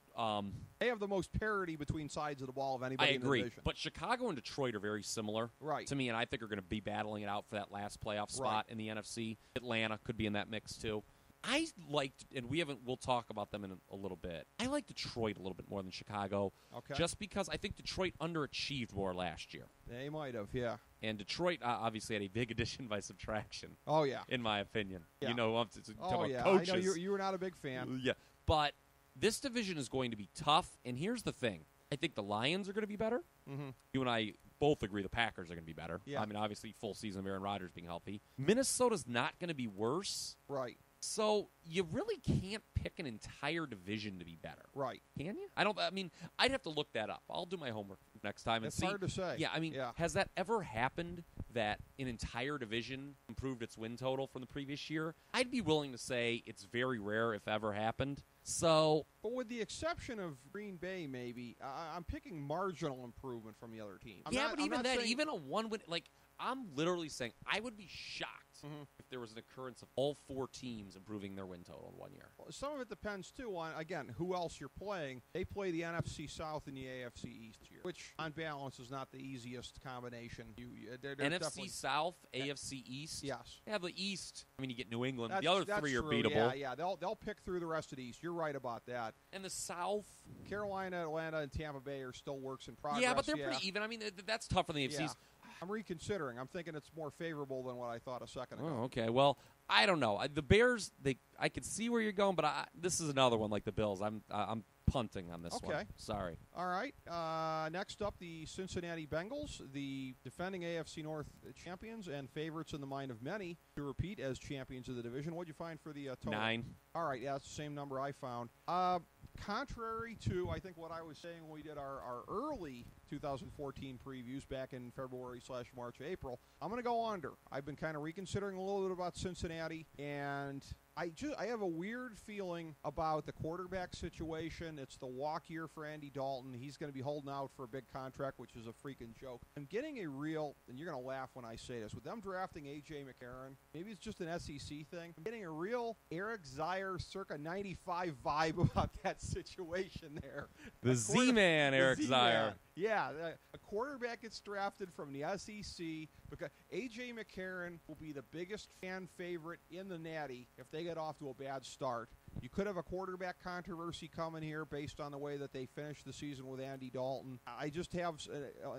they have the most parity between sides of the ball of anybody I agree. in the division. But Chicago and Detroit are very similar to me, and I think are going to be battling it out for that last playoff spot in the NFC. Atlanta could be in that mix too. I liked, and we'll talk about them in a little bit. I like Detroit a little bit more than Chicago, just because I think Detroit underachieved more last year. They might have, yeah. And Detroit obviously had a big addition by subtraction. Oh, yeah. In my opinion. Yeah. I'm talking about I coaches. know you were not a big fan. Yeah. But this division is going to be tough, and here's the thing. I think the Lions are going to be better. Mm-hmm. You and I both agree the Packers are going to be better. Yeah. I mean, obviously, full season of Aaron Rodgers being healthy. Minnesota's not going to be worse. Right. So you really can't pick an entire division to be better. Right. Can you? I'd have to look that up. I'll do my homework next time and see. It's hard to say. Yeah, has that ever happened that an entire division improved its win total from the previous year? I'd be willing to say it's very rare if ever happened. So, but with the exception of Green Bay, maybe, I'm picking marginal improvement from the other team. Even a one-win, I'm literally saying I would be shocked if there was an occurrence of all 4 teams improving their win total in 1 year. Well, some of it depends, too, on, again, who else you're playing. They play the NFC South and the AFC East here, which, on balance, is not the easiest combination. They're NFC South, AFC East? Yes. Yeah, the East, you get New England. The other 3 are true. beatable. Yeah, they'll pick through the rest of the East. You're right about that. And the South? Carolina, Atlanta, and Tampa Bay are still works in progress. Yeah, but they're pretty even. That's tough for the AFC. Yeah. I'm reconsidering. I'm thinking it's more favorable than what I thought a second ago. Oh, okay. Well, I don't know. The Bears, I can see where you're going, but this is another one like the Bills. I'm punting on this one. Sorry. All right. Next up, the Cincinnati Bengals, the defending AFC North champions and favorites in the mind of many to repeat as champions of the division. What'd you find for the total? 9. All right. Yeah, that's the same number I found. Contrary to, I think, what I was saying when we did our early 2014 previews back in February/March, April, I'm going to go under. I've been kind of reconsidering a little bit about Cincinnati, and I have a weird feeling about the quarterback situation. It's the walk year for Andy Dalton. He's going to be holding out for a big contract, which is a freaking joke. I'm getting a real, and you're going to laugh when I say this, with them drafting A.J. McCarron, maybe it's just an SEC thing, I'm getting a real Eric Zier circa 95 vibe about that situation there. The Z-Man, Eric Zier. Yeah, a quarterback gets drafted from the SEC because A.J. McCarron will be the biggest fan favorite in the Natty if they get off to a bad start. You could have a quarterback controversy coming here based on the way that they finished the season with Andy Dalton. I just have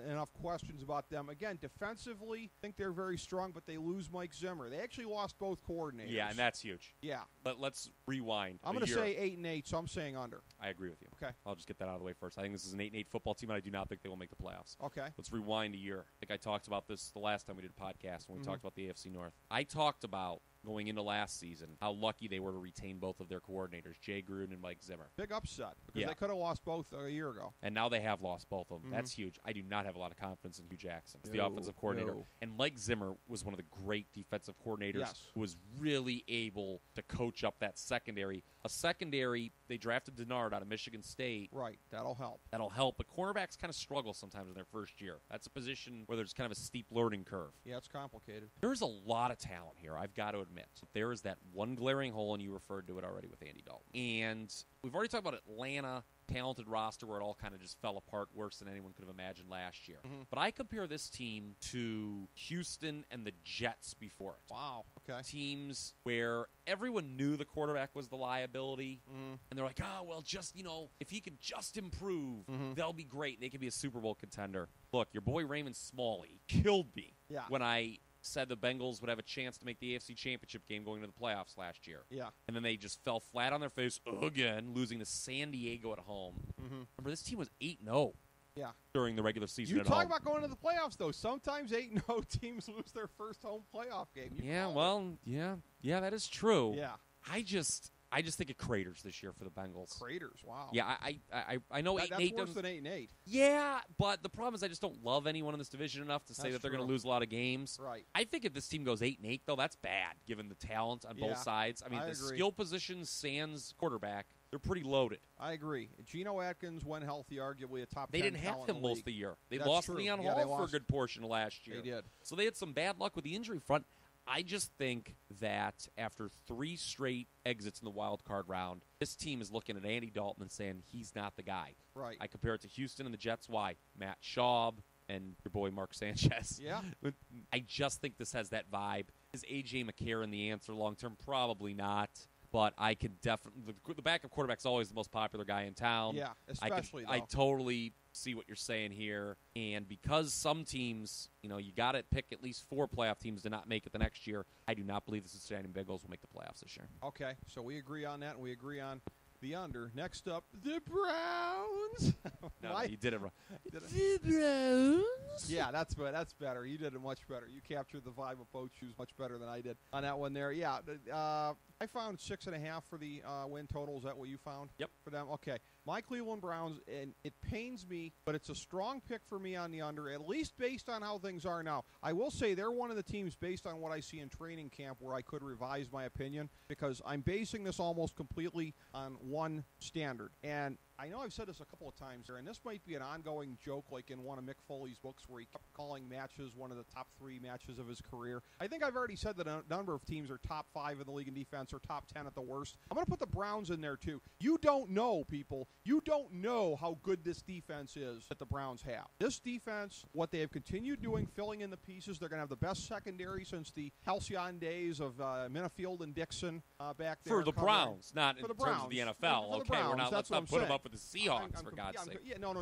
enough questions about them. Again, defensively, I think they're very strong, but they lose Mike Zimmer. They actually lost both coordinators. Yeah, and that's huge. Yeah. But let's rewind. I'm going to say 8-8, so I'm saying under. I agree with you. Okay. I'll just get that out of the way first. I think this is an 8-8 football team, and I do not think they will make the playoffs. Okay. Let's rewind a year. I think I talked about this the last time we did a podcast when we talked about the AFC North. I talked about going into last season how lucky they were to retain both of their coordinators, Jay Gruden and Mike Zimmer. Big upset because they could have lost both a year ago. And now they have lost both of them. That's huge. I do not have a lot of confidence in Hugh Jackson as the offensive coordinator. And Mike Zimmer was one of the great defensive coordinators who was really able to coach up that secondary. A secondary, they drafted Denard out of Michigan State. Right. That'll help. That'll help. But cornerbacks kind of struggle sometimes in their first year. That's a position where there's kind of a steep learning curve. Yeah, it's complicated. There's a lot of talent here, I've got to admit. There is that one glaring hole, and you referred to it already with Andy Dalton. And we've already talked about Atlanta, talented roster where it all kind of just fell apart worse than anyone could have imagined last year. But I compare this team to Houston and the Jets before it. Wow. Okay. Teams where everyone knew the quarterback was the liability, and they're like, well, just, if he could just improve, they'll be great. They could be a Super Bowl contender. Look, your boy Raymond Smalley killed me when I said the Bengals would have a chance to make the AFC Championship game going into the playoffs last year. Yeah. And then they just fell flat on their face again, losing to San Diego at home. Remember, this team was 8-0. Yeah. During the regular season You at talk home. about going to the playoffs, though. Sometimes 8-0 teams lose their first home playoff game. Yeah, that is true. Yeah. I just think it craters this year for the Bengals. Craters, wow. Yeah, I know 8-8. That's worse than 8-8. Yeah, but the problem is I just don't love anyone in this division enough to say that they're going to lose a lot of games. Right. I think if this team goes 8-8, though, that's bad given the talent on both sides. I mean, the agree. skill positions, sans quarterback, they're pretty loaded. I agree. Geno Atkins, when healthy, arguably a top 10 They didn't have talent him in the most league. of the year. They That's lost true. Leon Yeah, they Hall for a lost. good portion of last year. They did. So they had some bad luck with the injury front. I just think that after 3 straight exits in the wild card round, this team is looking at Andy Dalton and saying he's not the guy. Right. I compare it to Houston and the Jets. Why? Matt Schaub and your boy Mark Sanchez. Yeah. I just think this has that vibe. Is A.J. McCarron the answer long term? Probably not. But I could definitely – the backup quarterback's always the most popular guy in town. Yeah, especially, I totally see what you're saying here. And because some teams, you got to pick at least 4 playoff teams to not make it the next year, I do not believe the Cincinnati Bengals will make the playoffs this year. Okay, so we agree on that, and we agree on the under. Next up, the Browns. No, you did it wrong. The Browns? Yeah, that's better. You did it much better. You captured the vibe of boat shoes much better than I did on that one there. Yeah, I found 6.5 for the win total. Is that what you found? Yep. For them? Okay. My Cleveland Browns, and it pains me, but it's a strong pick for me on the under, at least based on how things are now. I will say they're one of the teams, based on what I see in training camp, where I could revise my opinion, because I'm basing this almost completely on one standard. And I know I've said this a couple of times here, and this might be an ongoing joke like in one of Mick Foley's books where he kept calling matches one of the top 3 matches of his career. I think I've already said that a number of teams are top 5 in the league in defense or top 10 at the worst. I'm going to put the Browns in there too. You don't know, people. You don't know how good this defense is that the Browns have. This defense, what they have continued doing, filling in the pieces, they're going to have the best secondary since the halcyon days of Minifield and Dixon back there. For the Browns, not in terms of the NFL. Okay, let's not put them up with the Seahawks, for God's sake. Yeah, no.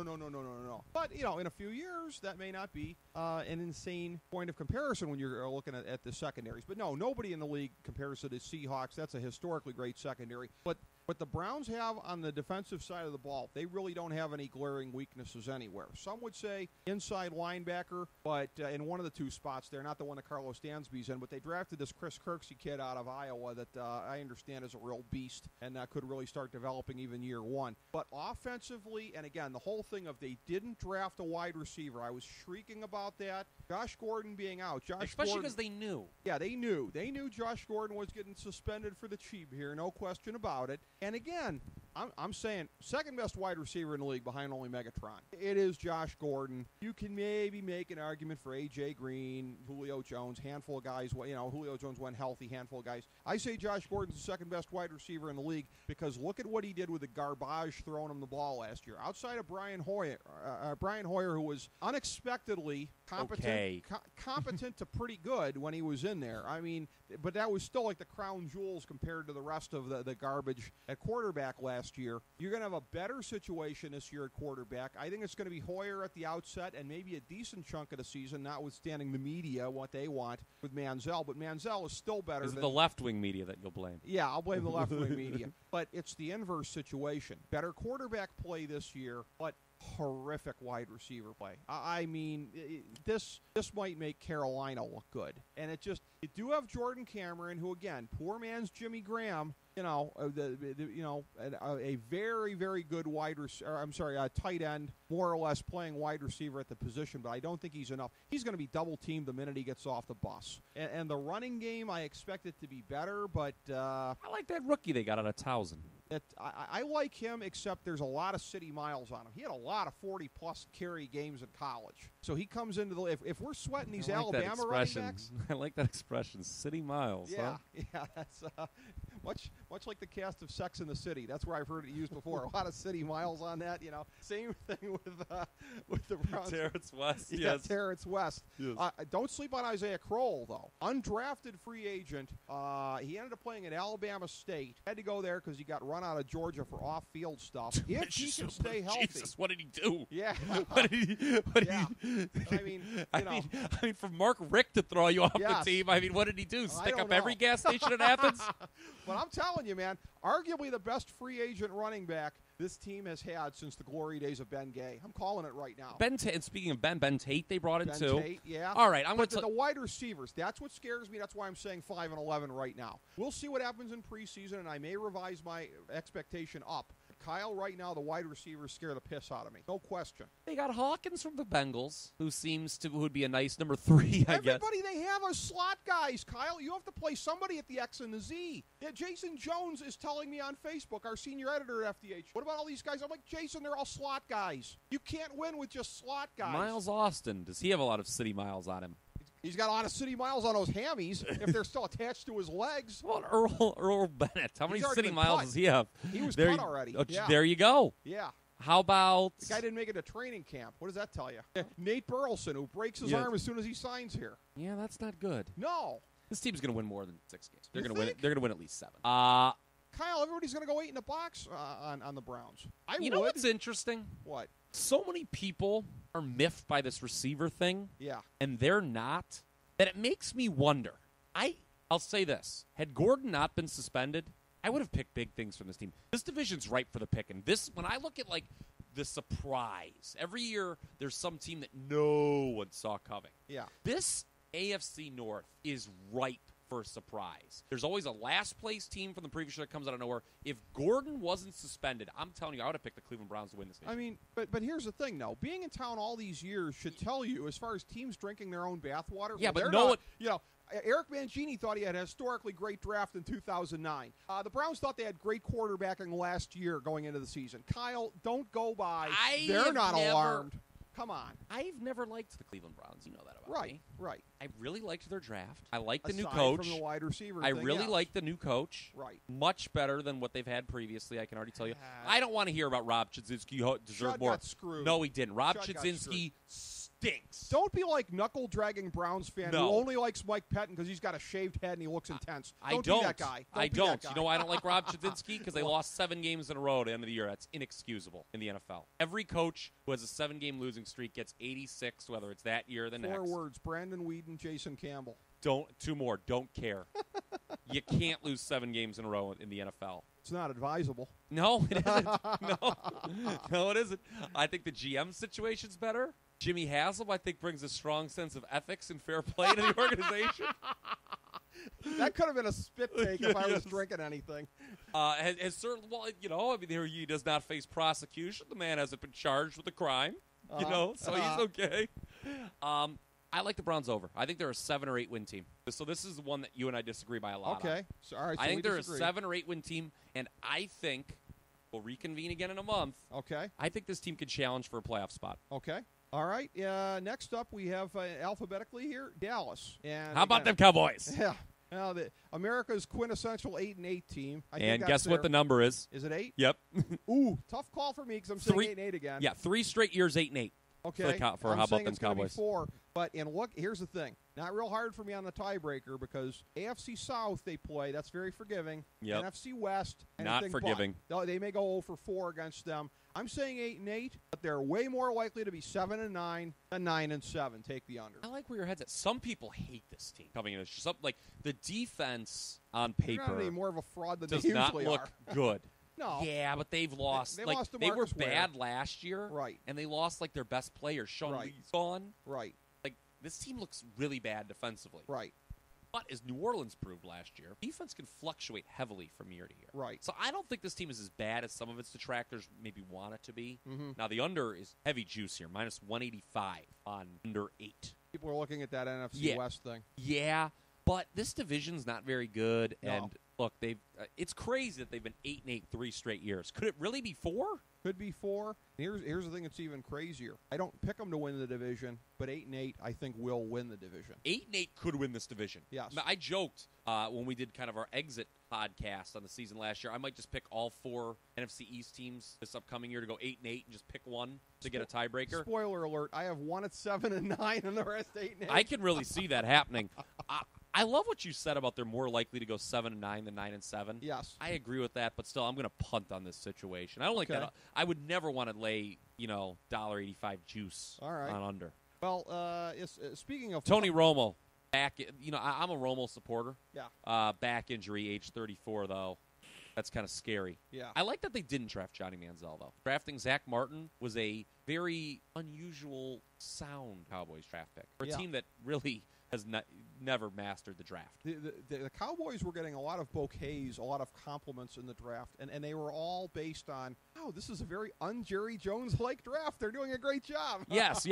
But, in a few years, that may not be an insane point of comparison when you're looking at the secondaries. But no, nobody in the league compares to the Seahawks. That's a historically great secondary. But what the Browns have on the defensive side of the ball, they really don't have any glaring weaknesses anywhere. Some would say inside linebacker, but in one of the two spots there, not the one that Carlos Dansby's in, but they drafted this Chris Kirksey kid out of Iowa that I understand is a real beast and could really start developing even year one. But offensively, and again, the whole thing of they didn't draft a wide receiver, I was shrieking about that. Josh Gordon being out. Especially because they knew. Yeah, they knew. They knew Josh Gordon was getting suspended for the cheap here, no question about it. And again, I'm saying second best wide receiver in the league behind only Megatron. It is Josh Gordon. You can maybe make an argument for A.J. Green, Julio Jones, handful of guys. Julio Jones went healthy, handful of guys. I say Josh Gordon's the second best wide receiver in the league because look at what he did with the garbage throwing him the ball last year. Outside of Brian Hoyer, who was unexpectedly competent to pretty good when he was in there. I mean, but that was still like the crown jewels compared to the rest of the garbage at quarterback last year. You're going to have a better situation this year at quarterback. I think it's going to be Hoyer at the outset and maybe a decent chunk of the season, notwithstanding the media, what they want with Manziel. But Manziel is still better. Is it the left-wing media that you'll blame? Yeah, I'll blame the left-wing media. But it's the inverse situation. Better quarterback play this year, but horrific wide receiver play. I mean, this might make Carolina look good. And you do have Jordan Cameron, who, again, poor man's Jimmy Graham, a very, very good tight end, more or less playing wide receiver at the position, but I don't think he's enough. He's going to be double-teamed the minute he gets off the bus. And the running game, I expect it to be better, but I like that rookie they got out of Towson. I like him, except there's a lot of city miles on him. He had a lot of 40-plus carry games in college. So he comes into the – if we're sweating these Alabama running backs – I like that expression, city miles. Yeah, huh? Yeah, that's much like the cast of Sex in the City. That's where I've heard it used before. A lot of city miles on that, Same thing with the Browns. Terrence West, yeah, yes. Terrence West. Yes. Don't sleep on Isaiah Crowell, though. Undrafted free agent. He ended up playing at Alabama State. Had to go there because he got run out of Georgia for off-field stuff. If he can stay healthy. Jesus, what did he do? Yeah. What did he I mean, for Mark Richt to throw you off the team, what did he do? Stick up every gas station in Athens? But I'm telling you, man, arguably the best free agent running back this team has had since the glory days of Ben Gay. I'm calling it right now. And speaking of Ben Tate, they brought in Ben too. Tate, yeah. All right, but the wide receivers, that's what scares me. That's why I'm saying 5-11 right now. We'll see what happens in preseason, and I may revise my expectation up. Kyle, right now, the wide receivers scare the piss out of me. No question. They got Hawkins from the Bengals, who would be a nice number 3, I guess. Everybody they have are slot guys, Kyle. You have to play somebody at the X and the Z. Yeah, Jason Jones is telling me on Facebook, our senior editor at FDH, what about all these guys? I'm like, Jason, they're all slot guys. You can't win with just slot guys. Miles Austin, does he have a lot of city miles on him? He's got a lot of city miles on those hammies if they're still attached to his legs. Well, Earl Bennett, how many city miles does he have? He was cut already. Yeah. There you go. Yeah. How about... The guy didn't make it to training camp. What does that tell you? Nate Burleson, who breaks his arm as soon as he signs here. Yeah, that's not good. No. This team's going to win more than 6 games. They're going to win at least 7. Kyle, everybody's going to go 8 in the box on the Browns. You know what's interesting? What? So many people are miffed by this receiver thing. Yeah. And they're not. That it makes me wonder. I'll say this. Had Gordon not been suspended, I would have picked big things from this team. This division's ripe for the picking. When I look at, the surprise, every year there's some team that no one saw coming. Yeah. This AFC North is ripe for a surprise. There's always a last-place team from the previous year that comes out of nowhere. If Gordon wasn't suspended, I'm telling you, I would have picked the Cleveland Browns to win this game. I mean, but here's the thing, though. Being in town all these years should tell you, as far as teams drinking their own bathwater. Yeah, but no one... Eric Mangini thought he had a historically great draft in 2009. The Browns thought they had great quarterbacking last year going into the season. Kyle, don't go by. They're not alarmed. Come on. I've never liked the Cleveland Browns. You know that about me. Right. I really liked their draft. I like the Aside new coach. From the wide receiver I really like the new coach. Right. Much better than what they've had previously, I can already tell you. I don't want to hear about Rob Chudzinski deserved more. Got screwed. No, he didn't. Rob Chudzinski stinks. Don't be like knuckle-dragging Browns fan who only likes Mike Pettin because he's got a shaved head and he looks intense. Don't be that guy. I don't. You know why I don't like Rob Chudzinski? Because they lost 7 games in a row at the end of the year. That's inexcusable in the NFL. Every coach who has a 7-game losing streak gets 86, whether it's that year or the next. 4 words, Brandon Weeden, Jason Campbell. 2 more. Don't care. You can't lose 7 games in a row in the NFL. It's not advisable. No, it isn't. No, it isn't. I think the GM situation's better. Jimmy Haslam, I think, brings a strong sense of ethics and fair play to the organization. That could have been a spit take if I was drinking anything. Has certainly, well, I mean, he does not face prosecution. The man hasn't been charged with a crime, so he's okay. I like the Browns over. I think they're a 7 or 8 win team. So this is the one that you and I disagree by a lot. Okay. So, all right, so I think they're disagree. a 7 or 8 win team, and I think we'll reconvene again in a month. Okay. I think this team could challenge for a playoff spot. Okay. All right. Next up, we have alphabetically here Dallas. And how about them Cowboys? Yeah. Well, America's quintessential 8-8 team. And guess what the number is? Is it 8? Yep. Ooh, tough call for me because I'm saying 8-8 again. Yeah, 3 straight years 8-8. Okay. For how about them Cowboys? 4. But here's the thing. Not real hard for me on the tiebreaker because AFC South they play. That's very forgiving. Yep. NFC West. Not forgiving. They may go 0-4 against them. I'm saying 8-8, but they're way more likely to be 7-9 than 9-7. Take the under. I like where your head's at. Some people hate this team coming in. Like the defense on paper They're not any more of a fraud than does they not usually look are. good. No. Yeah, but they've lost. They like lost to they were Marcus Ware. bad last year, Right. And they lost like their best player, Sean Right. Lee's gone. Right. Like this team looks really bad defensively. Right. But as New Orleans proved last year, defense can fluctuate heavily from year to year. Right. So I don't think this team is as bad as some of its detractors maybe want it to be. Mm-hmm. Now the under is heavy juice here, minus 185 on under 8. People are looking at that NFC West thing. Yeah, but this division's not very good. No. And look, it's crazy that they've been 8-8 3 straight years. Could it really be 4? Could be 4. Here's the thing that's even crazier. I don't pick them to win the division, but 8-8 I think will win the division. 8-8 could win this division. Yes. Now, I joked when we did kind of our exit podcast on the season last year, I might just pick all 4 NFC East teams this upcoming year to go 8-8 and just pick one to get a tiebreaker. Spoiler alert, I have one at 7-9 and the rest 8-8. I can really see that happening. I love what you said about they're more likely to go 7-9 than 9-7. Yes. I agree with that, but still, I'm going to punt on this situation. I don't like that. I would never want to lay, $1.85 juice on under. Well, speaking of Tony Romo, back. I'm a Romo supporter. Yeah. Back injury, age 34, though. That's kind of scary. Yeah. I like that they didn't draft Johnny Manziel, though. Drafting Zach Martin was a very unusual, sound Cowboys draft pick for a team that really has never mastered the draft. The Cowboys were getting a lot of bouquets, a lot of compliments in the draft, and they were all based on, this is a very un-Jerry Jones-like draft. They're doing a great job. Yes.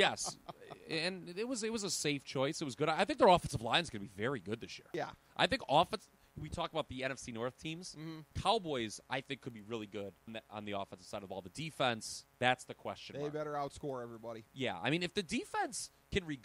And it was a safe choice. It was good. I think their offensive line is going to be very good this year. Yeah. I think offense. We talk about the NFC North teams. Mm-hmm. Cowboys, I think, could be really good on the offensive side of the ball. The defense, that's the question mark. They better outscore everybody. Yeah. I mean, if the defense can can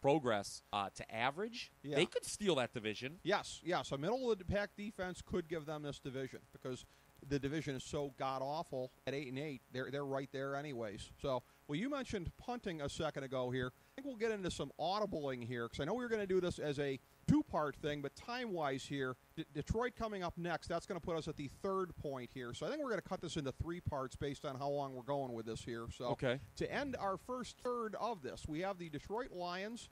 progress to average, they could steal that division. Yes. A middle-of-the-pack defense could give them this division because the division is so god-awful at 8-8. They're right there anyways. So, well, you mentioned punting a second ago here. I think we'll get into some audibling here because I know we were going to do this as a 2-part thing, but time-wise here, Detroit coming up next, that's going to put us at the 3rd point here. So I think we're going to cut this into 3 parts based on how long we're going with this here. So to end our first third of this, we have the Detroit Lions,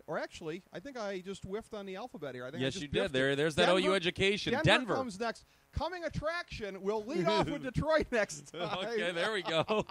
or actually, I think I just whiffed on the alphabet here. I think yes, I just you did. It. There's that OU education. Denver comes next. Coming attraction, we'll lead off with Detroit next time. Okay, there we go.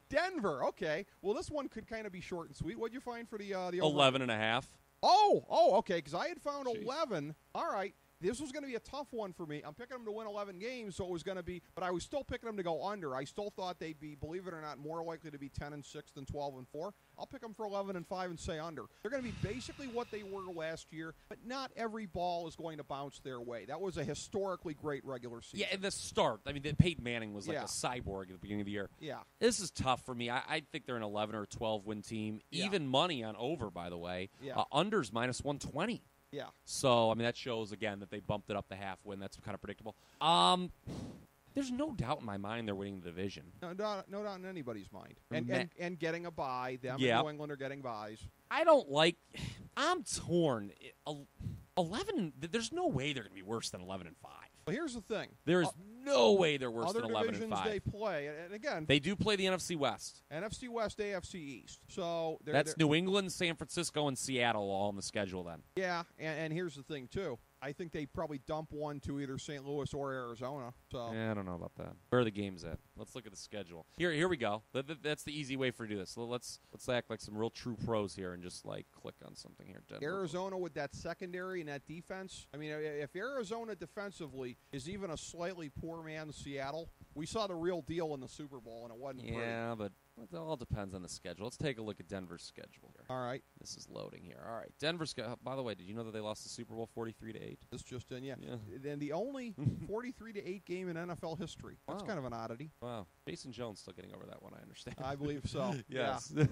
Denver, okay. Well, this one could kind of be short and sweet. What'd you find for the 11.5. Oh, okay, because I had found 11. All right. This was going to be a tough one for me. I'm picking them to win 11 games, so it was going to be, but I was still picking them to go under. I still thought they'd be, believe it or not, more likely to be 10-6 than 12-4. I'll pick them for 11-5 and say under. They're going to be basically what they were last year, but not every ball is going to bounce their way. That was a historically great regular season. Yeah, in the start, I mean, Peyton Manning was like a cyborg at the beginning of the year. Yeah. This is tough for me. I think they're an 11 or 12 win team. Even money on over, by the way. Yeah. Under's minus 120. Yeah. So, I mean, that shows, again, that they bumped it up to half win. That's kind of predictable. There's no doubt in my mind they're winning the division. No doubt in anybody's mind. And getting a bye. Them and New England are getting byes. I'm torn. 11, there's no way they're going to be worse than 11-5. Well, here's the thing. There is no way they're worse than 11-5. Other divisions they play, and again, they do play the NFC West. NFC West, AFC East. So that's New England, San Francisco, and Seattle all on the schedule then. Yeah, and here's the thing, too. I think they probably dump one to either St. Louis or Arizona. So Yeah, I don't know about that. Where are the games at? Let's look at the schedule. Here we go. That's the easy way for to do this. So let's act like some real true pros here and just like click on something here. Denver. Arizona with that secondary and that defense. I mean, if Arizona defensively is even a slightly poor man's Seattle, we saw the real deal in the Super Bowl, and it wasn't pretty. Yeah, but it all depends on the schedule. Let's take a look at Denver's schedule here. All right. This is loading here. All right. Denver's by the way, did you know that they lost the Super Bowl 43-8? This just in, yeah. And the only 43-8 game in NFL history. That's kind of an oddity. Wow. Jason Jones still getting over that one, I understand. I believe so. Yes. Yeah.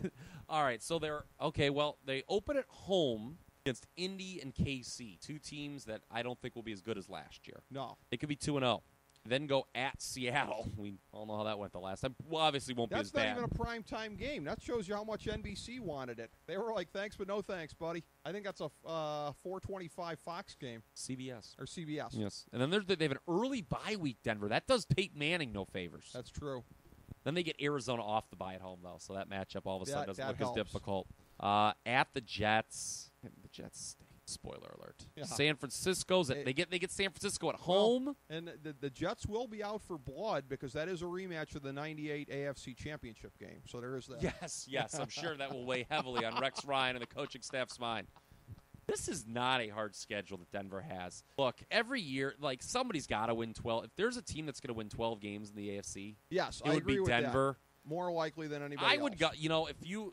All right. So they open at home against Indy and KC, two teams that I don't think will be as good as last year. No. They could be 2-0. Then go at Seattle. We all know how that went the last time. Well, obviously won't be as bad. That's not even a primetime game. That shows you how much NBC wanted it. They were like, thanks, but no thanks, buddy. I think that's a 4:25 Fox game. CBS. Or CBS. Yes. And then they have an early bye week, Denver. That does Peyton Manning no favors. That's true. Then they get Arizona off the bye at home, though, so that matchup all of a sudden doesn't look helps. as difficult. At the Jets. The Jets stink. Spoiler alert. Yeah. San Francisco's they get San Francisco at home. Well, and the Jets will be out for blood because that is a rematch of the 98 AFC Championship game. So there is that. Yes. I'm sure that will weigh heavily on Rex Ryan and the coaching staff's mind. This is not a hard schedule that Denver has. Look, every year, like, somebody's got to win 12. If there's a team that's going to win 12 games in the AFC, yes, it would be Denver. More likely than anybody else. I would go, if you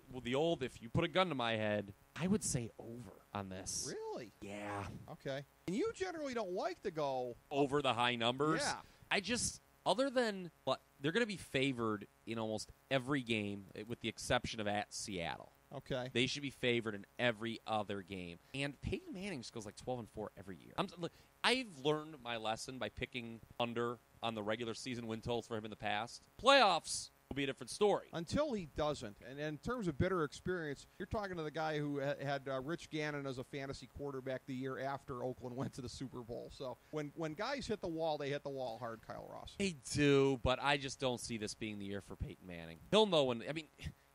put a gun to my head, I would say over on this. Really? Yeah. Okay. And you generally don't like to go over the high numbers. Yeah. I just, other than, but they're going to be favored in almost every game with the exception of at Seattle. Okay. They should be favored in every other game. And Peyton Manning just goes like 12-4 every year. I've learned my lesson by picking under on the regular season win totals for him in the past. Playoffs will be a different story. Until he doesn't. And in terms of bitter experience, you're talking to the guy who had Rich Gannon as a fantasy quarterback the year after Oakland went to the Super Bowl. So when guys hit the wall, they hit the wall hard, Kyle Ross. They do, but I just don't see this being the year for Peyton Manning. He'll know when,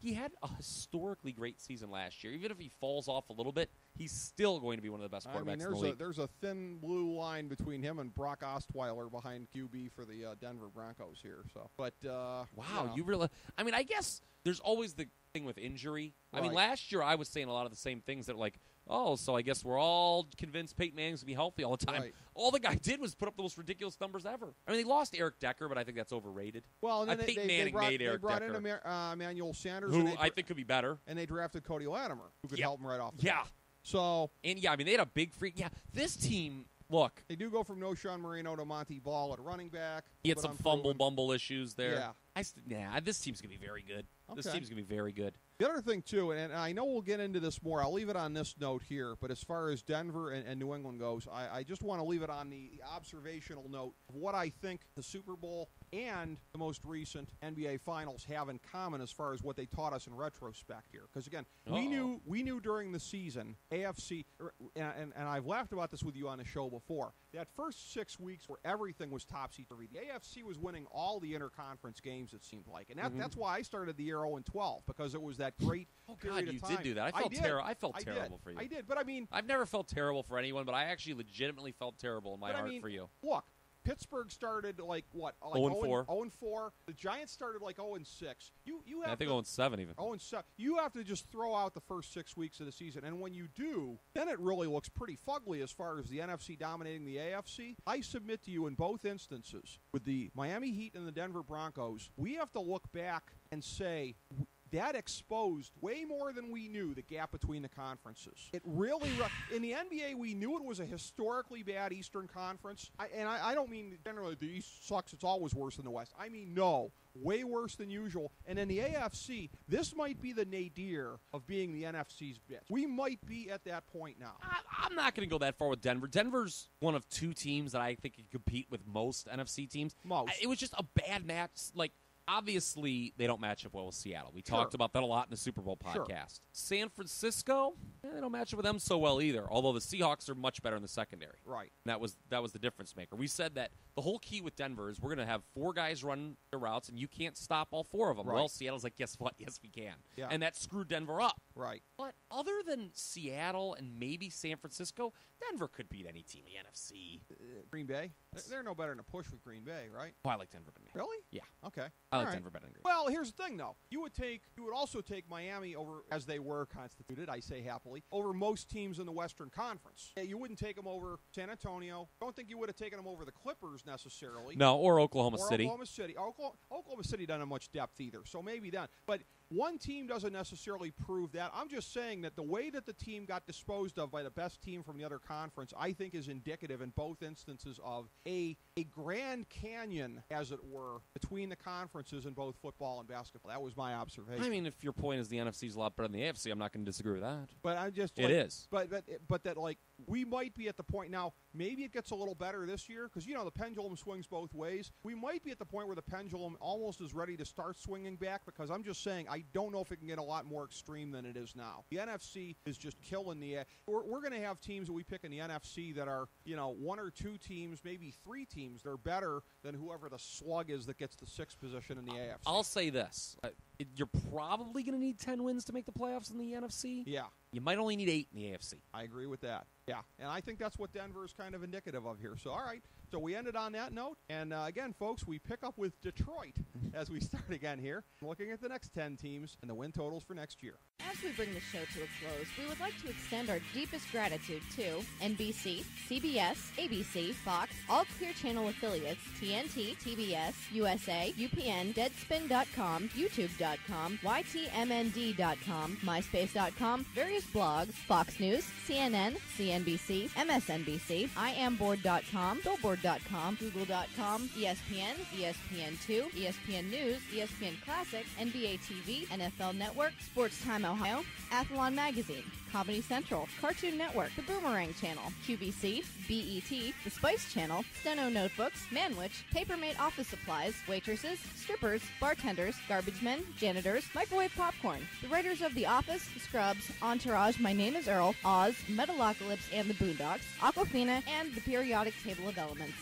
he had a historically great season last year. Even if he falls off a little bit, he's still going to be one of the best quarterbacks in the league. There's a thin blue line between him and Brock Osweiler behind QB for the Denver Broncos here. So, but wow, you really? I guess there's always the thing with injury. Right. Last year I was saying a lot of the same things that like, oh, so I guess we're all convinced Peyton Manning's gonna be healthy all the time. Right. All the guy did was put up the most ridiculous numbers ever. They lost Eric Decker, but I think that's overrated. Well, and then Peyton Manning made Eric Decker, in Emmanuel Sanders, who I think could be better, and they drafted Cody Latimer, who could help him right off. Yeah. So and they had a big freak. Yeah, this team. Look, they do go from Noshawn Marino to Monty Ball at running back. He had some bumble issues there. Yeah. This team's going to be very good. Okay. This team's going to be very good. The other thing, too, and I know we'll get into this more. I'll leave it on this note here. But as far as Denver and New England goes, I just want to leave it on the observational note of what I think the Super Bowl and the most recent NBA Finals have in common as far as what they taught us in retrospect here. Because, again, we knew during the season, AFC, and I've laughed about this with you on the show before, that first 6 weeks where everything was topsy-turvy. The AFC was winning all the interconference games, it seemed like. And that's why I started the year 0-12, because it was that great period of time. You did do that. I felt terrible for you. I did, but I've never felt terrible for anyone, but I actually legitimately felt terrible in my heart for you. Look, Pittsburgh started like 0-4. 0-4. The Giants started like 0-6. You have I think 0-7 even. 0-7. You have to just throw out the first 6 weeks of the season, and when you do, then it really looks pretty fugly as far as the NFC dominating the AFC. I submit to you in both instances, with the Miami Heat and the Denver Broncos, we have to look back and say that exposed way more than we knew the gap between the conferences. It really, in the NBA, we knew it was a historically bad Eastern Conference. I don't mean generally the East sucks, it's always worse than the West. I mean, no, way worse than usual. And in the AFC, this might be the nadir of being the NFC's bitch. We might be at that point now. I'm not going to go that far with Denver. Denver's one of two teams that I think can compete with most NFC teams. It was just a bad match. Obviously, they don't match up well with Seattle. We talked about that a lot in the Super Bowl podcast. Sure. San Francisco, they don't match up with them so well either, although the Seahawks are much better in the secondary. Right. And that was the difference maker. We said that the whole key with Denver is we're going to have 4 guys run the routes, and you can't stop all 4 of them. Right. Well, Seattle's like, guess what? Yes, we can. Yeah. And that screwed Denver up. Right. But other than Seattle and maybe San Francisco, Denver could beat any team in the NFC. Green Bay? They're no better than a push with Green Bay, right? Oh, I like Denver better. Really? Yeah. Okay. I All like right. Denver better than Green Bay. Well, here's the thing, though. You would also take Miami over, as they were constituted, I say happily, over most teams in the Western Conference. Yeah, you wouldn't take them over San Antonio. Don't think you would have taken them over the Clippers necessarily. No, or Oklahoma or City. Oklahoma City. Oklahoma City doesn't have much depth either, so maybe then. But one team doesn't necessarily prove that. I'm just saying that the way that the team got disposed of by the best team from the other conference, I think is indicative in both instances of a Grand Canyon, as it were, between the conferences in both football and basketball. That was my observation. I mean, if your point is the NFC is a lot better than the AFC, I'm not going to disagree with that. But I just It is. But that, like, we might be at the point now. Maybe it gets a little better this year because the pendulum swings both ways. We might be at the point where the pendulum almost is ready to start swinging back because I'm just saying I don't know if it can get a lot more extreme than it is now. The NFC is just killing the. We're going to have teams that we pick in the NFC that are 1 or 2 teams, maybe 3 teams. They're better than whoever the slug is that gets the 6th position in the AFC. I'll say this. You're probably going to need 10 wins to make the playoffs in the NFC. Yeah. You might only need 8 in the AFC. I agree with that. Yeah, and I think that's what Denver is kind of indicative of here. So, all right. So we ended on that note. And, again, folks, we pick up with Detroit as we start again here, looking at the next 10 teams and the win totals for next year. As we bring the show to a close, we would like to extend our deepest gratitude to NBC, CBS, ABC, Fox, all Clear Channel affiliates, TNT, TBS, USA, UPN, Deadspin.com, YouTube.com, YTMND.com, MySpace.com, various blogs, Fox News, CNN, CNBC, MSNBC, IamBoard.com, Billboard.com, Google.com, ESPN, ESPN2, ESPN News, ESPN Classic, NBA TV, NFL Network, Sports Time Ohio, Athlon Magazine, Comedy Central, Cartoon Network, The Boomerang Channel, QVC, BET, The Spice Channel, Steno Notebooks, Manwich, Papermate Office Supplies, Waitresses, Strippers, Bartenders, Garbage Men, Janitors, Microwave Popcorn, the writers of The Office, Scrubs, Entourage, My Name is Earl, Oz, Metalocalypse and the Boondocks, Aquafina, and The Periodic Table of Elements.